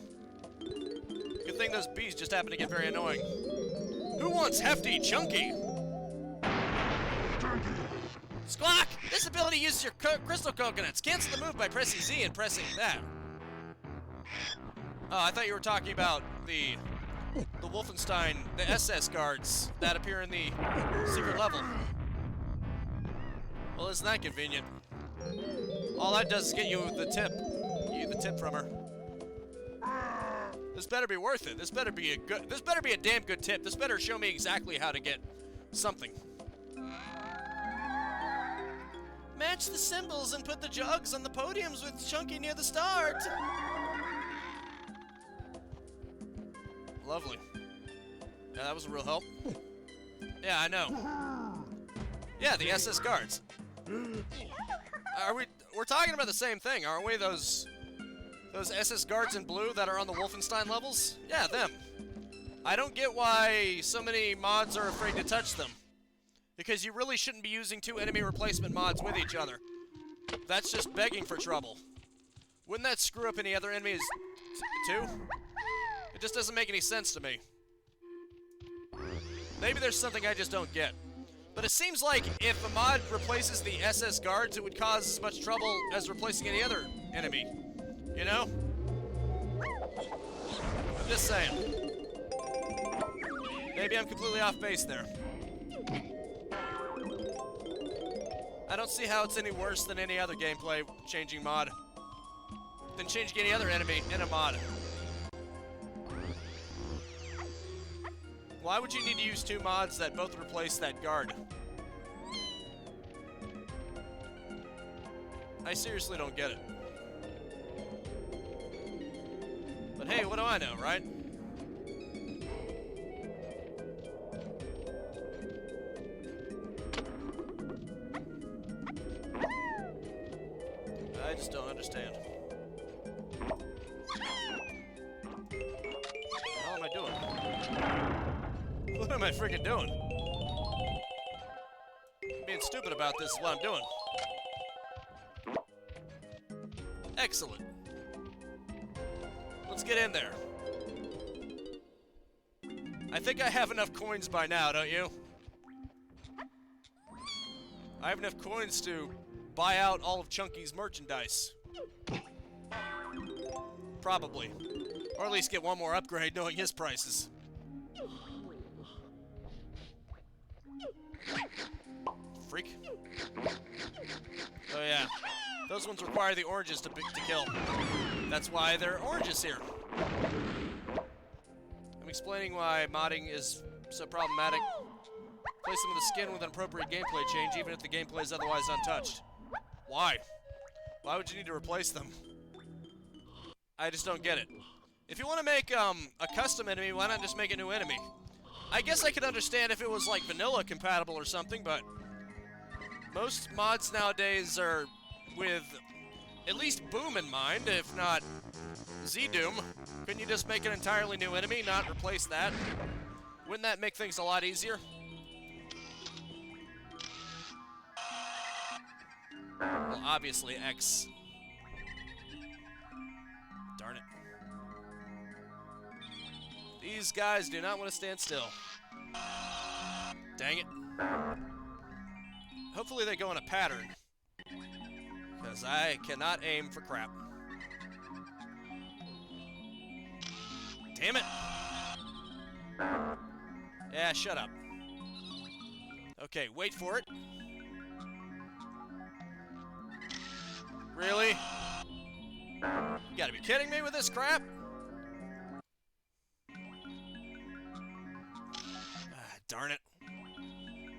Good thing those bees just happen to get very annoying. Who wants hefty chunky? Squawk! This ability uses your crystal coconuts. Cancel the move by pressing Z and pressing that. Oh, I thought you were talking about the Wolfenstein, the SS guards that appear in the secret level. Well, isn't that convenient? All that does is get you the tip. Get you the tip from her. This better be worth it. This better be a damn good tip. This better show me exactly how to get something. Match the symbols and put the jugs on the podiums with Chunky near the start. Lovely. Yeah, that was a real help. Yeah, I know. Yeah, the SS guards. We're talking about the same thing, aren't we? Those SS guards in blue that are on the Wolfenstein levels? Yeah, them. I don't get why so many mods are afraid to touch them. Because you really shouldn't be using 2 enemy replacement mods with each other. That's just begging for trouble. Wouldn't that screw up any other enemies too? It just doesn't make any sense to me. Maybe there's something I just don't get. But it seems like if a mod replaces the SS guards, it would cause as much trouble as replacing any other enemy. You know? I'm just saying. Maybe I'm completely off base there. I don't see how it's any worse than any other gameplay changing mod. Than changing any other enemy in a mod. Why would you need to use 2 mods that both replace that guard? I seriously don't get it. But hey, what do I know, right? I just don't understand. What am I doing? What am I freaking doing? Being stupid about this is what I'm doing. Excellent. Let's get in there. I think I have enough coins by now, don't you? I have enough coins to buy out all of Chunky's merchandise. Probably. Or at least get one more upgrade knowing his prices. Freak. Oh yeah. Those ones require the oranges to kill. That's why they're oranges here. I'm explaining why modding is so problematic. Place them in the skin with an appropriate gameplay change, even if the gameplay is otherwise untouched. Why? Why would you need to replace them? I just don't get it. If you want to make a custom enemy, why not just make a new enemy? I guess I could understand if it was like vanilla compatible or something, but most mods nowadays are with at least Boom in mind, if not Z-Doom. Couldn't you just make an entirely new enemy, not replace that? Wouldn't that make things a lot easier? Well, obviously X. Darn it. These guys do not want to stand still. Dang it. hopefully they go in a pattern. Because I cannot aim for crap. Damn it! Yeah, shut up. Okay, wait for it. Really? You gotta be kidding me with this crap? Ah, darn it.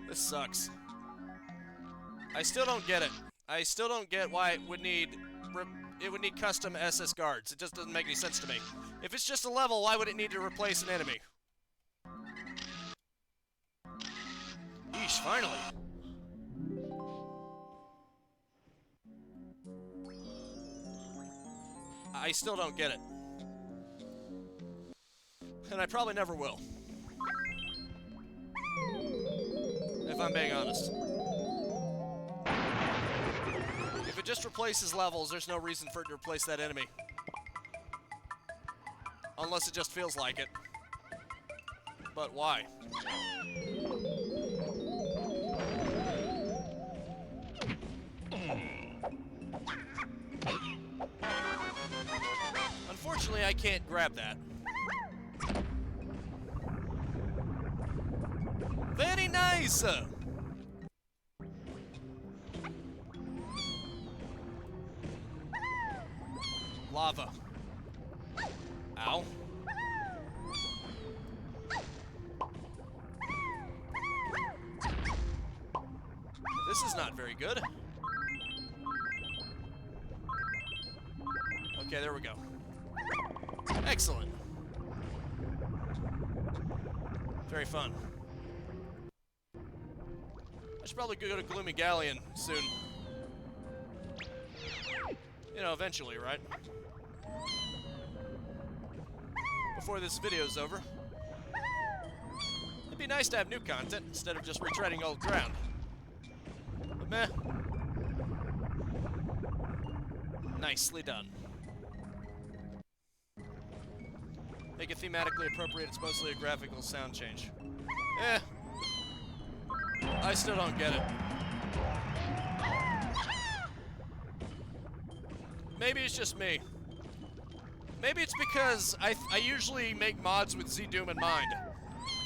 This sucks. I still don't get it. I still don't get why it would need custom SS guards. It just doesn't make any sense to me. If it's just a level, why would it need to replace an enemy? Yeesh, finally. I still don't get it. And I probably never will. If I'm being honest. If it just replaces levels, there's no reason for it to replace that enemy. Unless it just feels like it. But why? Unfortunately, I can't grab that. Very nice! Lava. Ow. This is not very good. Okay, there we go. Excellent. Very fun. I should probably go to Gloomy Galleon soon. You know, eventually, right? Before this video's over. It'd be nice to have new content instead of just retreading old ground. But meh. Nicely done. Make it thematically appropriate, it's mostly a graphical sound change. Eh. I still don't get it. Maybe it's just me. Maybe it's because I usually make mods with Z-Doom in mind.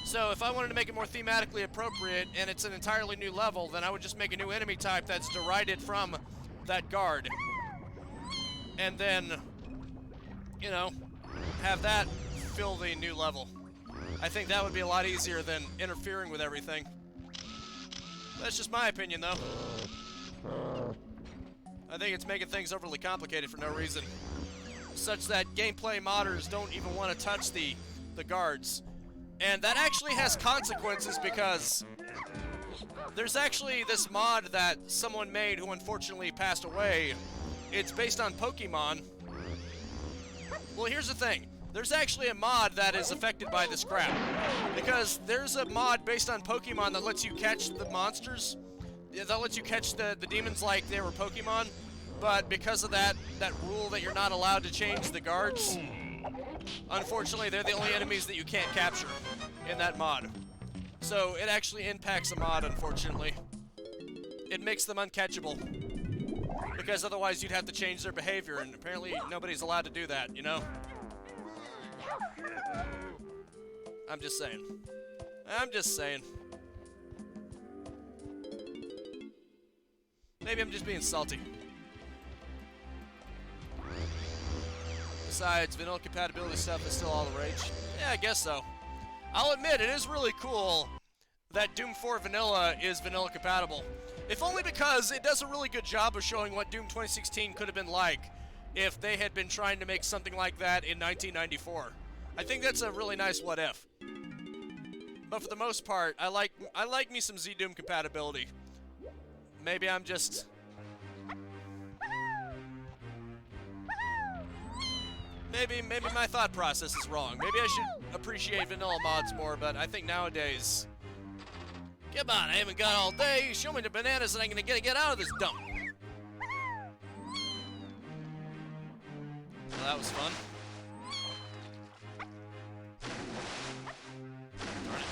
So if I wanted to make it more thematically appropriate and it's an entirely new level, then I would just make a new enemy type that's derided from that guard. And then, you know, have that fill the new level. I think that would be a lot easier than interfering with everything. That's just my opinion, though. I think it's making things overly complicated for no reason. Such that gameplay modders don't even want to touch the guards. And that actually has consequences because there's actually this mod that someone made who unfortunately passed away. It's based on Pokemon. Well, here's the thing. There's actually a mod that is affected by this crap. Because there's a mod based on Pokemon that lets you catch the monsters. That lets you catch the demons like they were Pokemon. But because of that rule that you're not allowed to change the guards, unfortunately, they're the only enemies that you can't capture in that mod. So it actually impacts the mod, unfortunately. It makes them uncatchable. Because otherwise you'd have to change their behavior, and apparently nobody's allowed to do that, you know? I'm just saying. I'm just saying. Maybe I'm just being salty. Besides, vanilla compatibility stuff is still all the rage. Yeah, I guess so. I'll admit, it is really cool that Doom 4 Vanilla is vanilla compatible. If only because it does a really good job of showing what Doom 2016 could have been like if they had been trying to make something like that in 1994. I think that's a really nice what if. But for the most part, I like me some Z-Doom compatibility. Maybe I'm just... Maybe my thought process is wrong. Maybe I should appreciate vanilla mods more, but I think nowadays... Come on, I haven't got all day. Show me the bananas and I'm gonna get out of this dump. Well, that was fun. Darn it.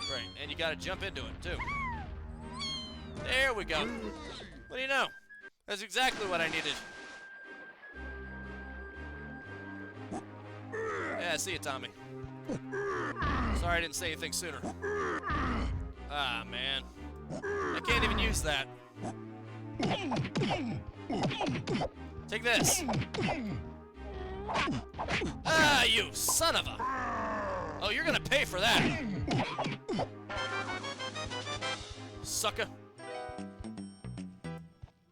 Great, and you gotta jump into it, too. There we go. What do you know? That's exactly what I needed. Yeah, see you, Tommy. Sorry I didn't say anything sooner. Ah, man. I can't even use that. Take this. Ah, you son of a... Oh, you're gonna pay for that. Sucker.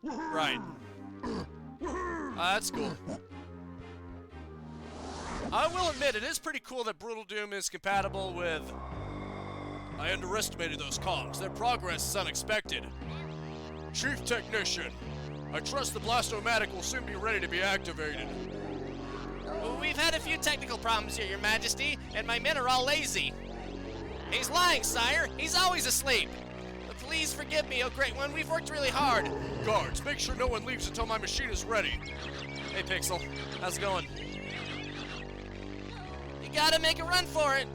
Right. That's cool. I will admit, it is pretty cool that Brutal Doom is compatible with... I underestimated those cogs. Their progress is unexpected. Chief Technician, I trust the Blastomatic will soon be ready to be activated. We've had a few technical problems here, Your Majesty, and my men are all lazy. He's lying, sire. He's always asleep. But please forgive me, oh great one. We've worked really hard. Guards, make sure no one leaves until my machine is ready. Hey, Pixel. How's it going? You gotta make a run for it.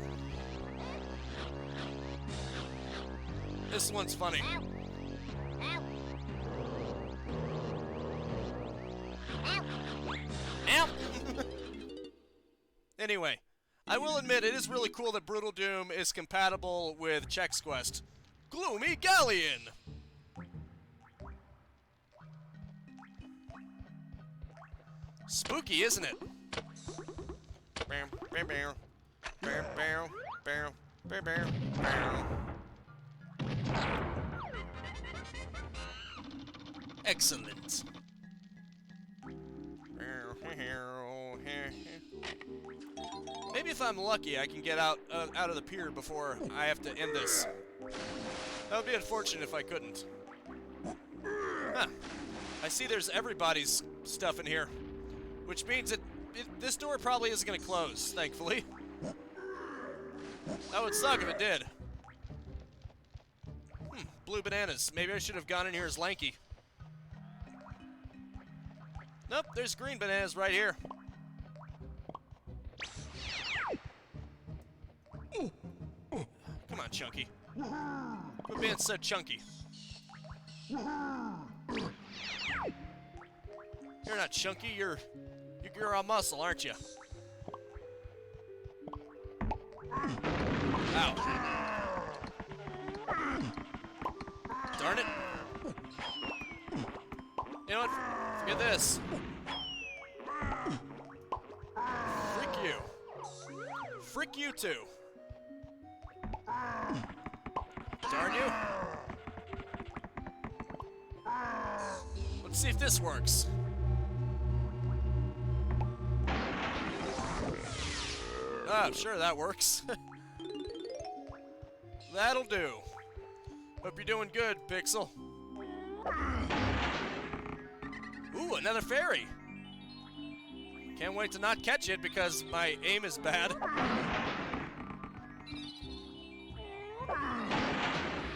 This one's funny. Ow! Anyway, I will admit it is really cool that Brutal Doom is compatible with Chex Quest. Gloomy Galleon! Spooky, isn't it? Excellent. Maybe if I'm lucky, I can get out of the pier before I have to end this. That would be unfortunate if I couldn't. Huh. I see there's everybody's stuff in here, which means that this door probably isn't going to close, thankfully. That would suck if it did. Blue bananas. Maybe I should have gone in here as Lanky. Nope, there's green bananas right here. Come on, Chunky. Quit being so chunky. You're not chunky, you're all muscle, aren't you? Ow. Darn it. You know what? Forget this. Frick you. Frick you too. Darn you. Let's see if this works. Oh, sure, that works. That'll do. Hope you're doing good, Pixel. Ooh, another fairy. Can't wait to not catch it because my aim is bad.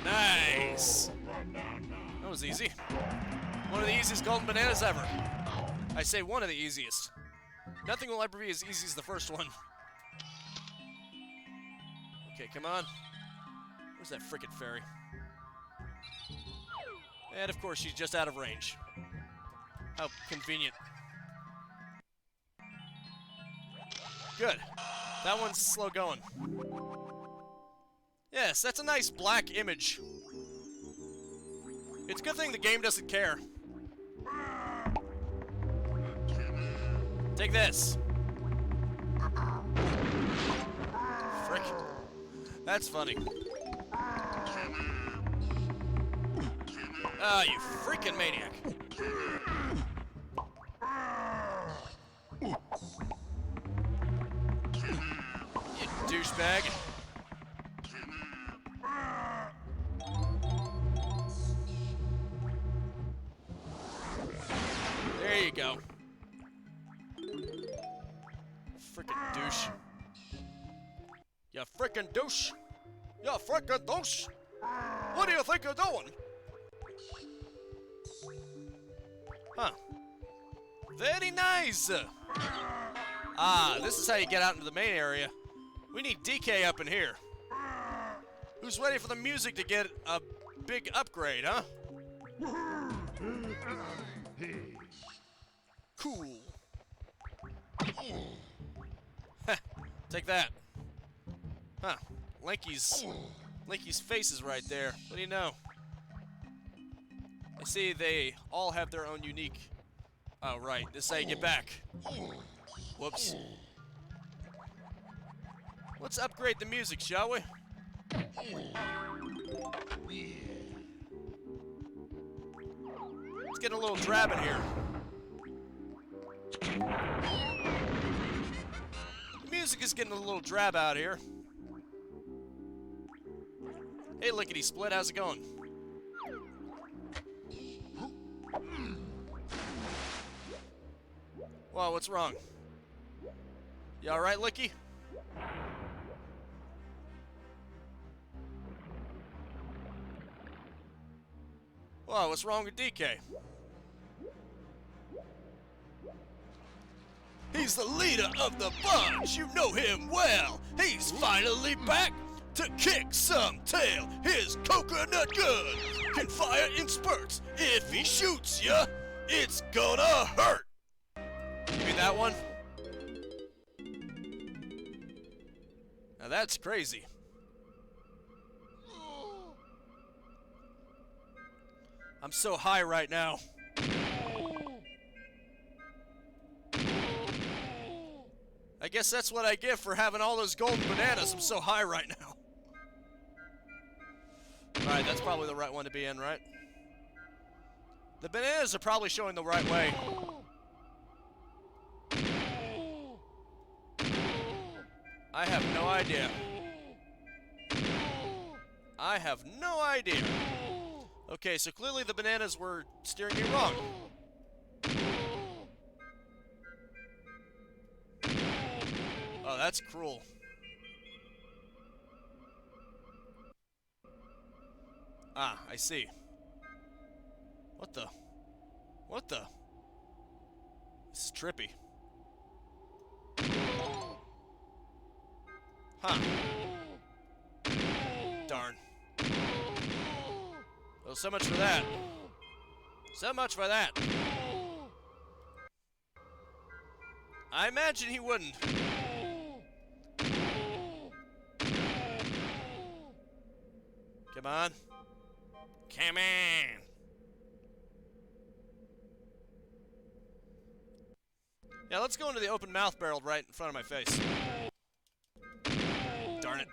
Nice. That was easy. One of the easiest golden bananas ever. I say one of the easiest. Nothing will ever be as easy as the first one. Okay, come on. Where's that frickin' fairy? And of course, she's just out of range. How convenient. Good. That one's slow going. Yes, that's a nice black image. It's a good thing the game doesn't care. Take this. Frick. That's funny. Ah, you freaking maniac. You douchebag. There you go. Frickin' douche. You frickin' douche. You frickin' douche. What do you think you're doing? Huh. Very nice. Ah, this is how you get out into the main area. We need DK up in here. Who's ready for the music to get a big upgrade, huh? Cool. Heh, take that. Huh. Lanky's face is right there. What do you know? I see they all have their own unique... Oh, right. This is how you get back. Whoops. Let's upgrade the music, shall we? Let's get a little drab in here. The music is getting a little drab out here. Hey, Lickety Split, how's it going? Whoa, what's wrong? You alright, Licky? Whoa, what's wrong with DK? He's the leader of the bunch, you know him well. He's finally back to kick some tail. His coconut gun can fire in spurts. If he shoots ya, it's gonna hurt. Give me that one. Now that's crazy. I'm so high right now. I guess that's what I get for having all those golden bananas. I'm so high right now. Alright, that's probably the right one to be in, right? The bananas are probably showing the right way. I have no idea. I have no idea. Okay, so clearly the bananas were steering me wrong. Oh, that's cruel. Ah, I see. What the? What the? This is trippy. Huh. Darn. Well, so much for that. So much for that. I imagine he wouldn't. Come on. Come on. Yeah, let's go into the open mouth barrel right in front of my face. Darn it.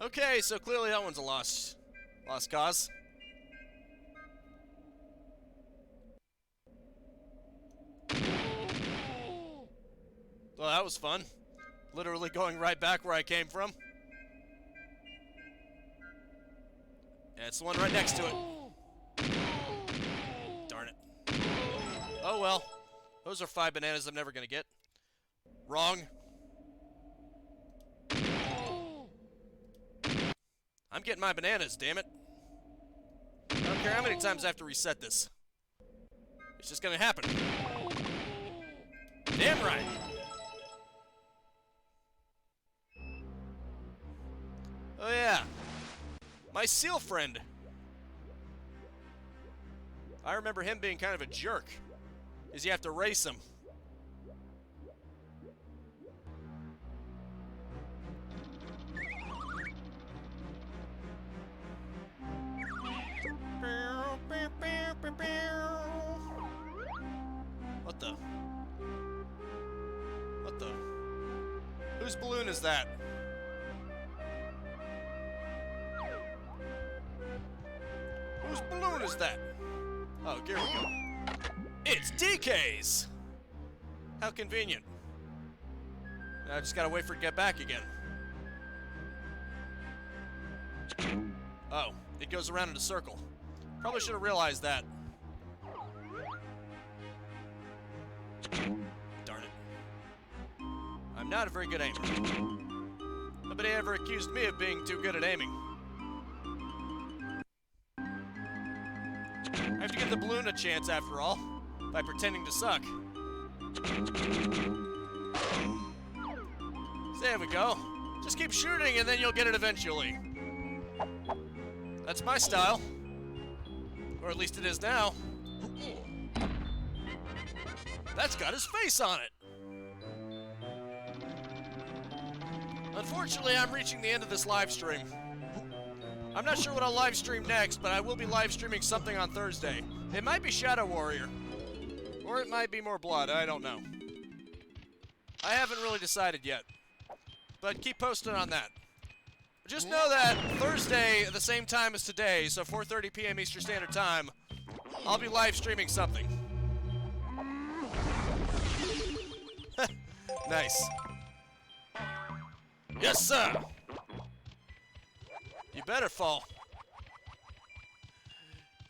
Okay, so clearly that one's a lost cause. Well, that was fun. Literally going right back where I came from. Yeah, it's the one right next to it. Darn it. Oh well. Those are 5 bananas I'm never gonna get. Wrong. I'm getting my bananas, damn it. I don't care how many times I have to reset this. It's just gonna happen. Damn right. Oh yeah. My seal friend. I remember him being kind of a jerk. Is you have to race him. What the? What the? Whose balloon is that? Whose balloon is that? Oh, here we go. It's DK's! How convenient. Now I just gotta wait for it to get back again. Oh, it goes around in a circle. Probably should have realized that. Darn it. I'm not a very good aimer. Nobody ever accused me of being too good at aiming. I have to give the balloon a chance after all, by pretending to suck. There we go. Just keep shooting and then you'll get it eventually. That's my style. Or at least it is now. That's got his face on it. Unfortunately, I'm reaching the end of this live stream. I'm not sure what I'll live stream next, but I will be live streaming something on Thursday. It might be Shadow Warrior. Or it might be more blood, I don't know. I haven't really decided yet. But keep posted on that. Just know that Thursday at the same time as today, so 4:30 p.m. Eastern Standard Time, I'll be live streaming something. Nice. Yes, sir! You better fall.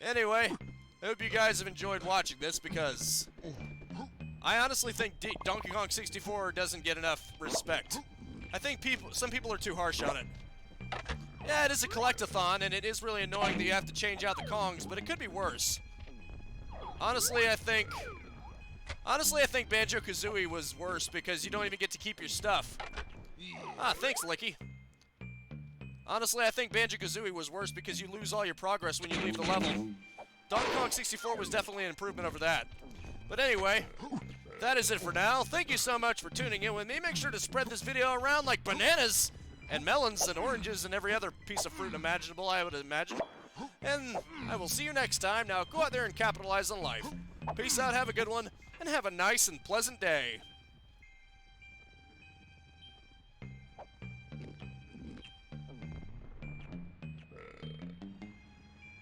Anyway, I hope you guys have enjoyed watching this because I honestly think Donkey Kong 64 doesn't get enough respect. I think some people are too harsh on it. Yeah, it is a collectathon, and it is really annoying that you have to change out the Kongs, but it could be worse. Honestly, I think Banjo-Kazooie was worse because you don't even get to keep your stuff. Ah, thanks, Licky. Honestly, I think Banjo-Kazooie was worse because you lose all your progress when you leave the level. Donkey Kong 64 was definitely an improvement over that. But anyway, that is it for now. Thank you so much for tuning in with me. Make sure to spread this video around like bananas and melons and oranges and every other piece of fruit imaginable, I would imagine. And I will see you next time. Now go out there and capitalize on life. Peace out, have a good one, and have a nice and pleasant day.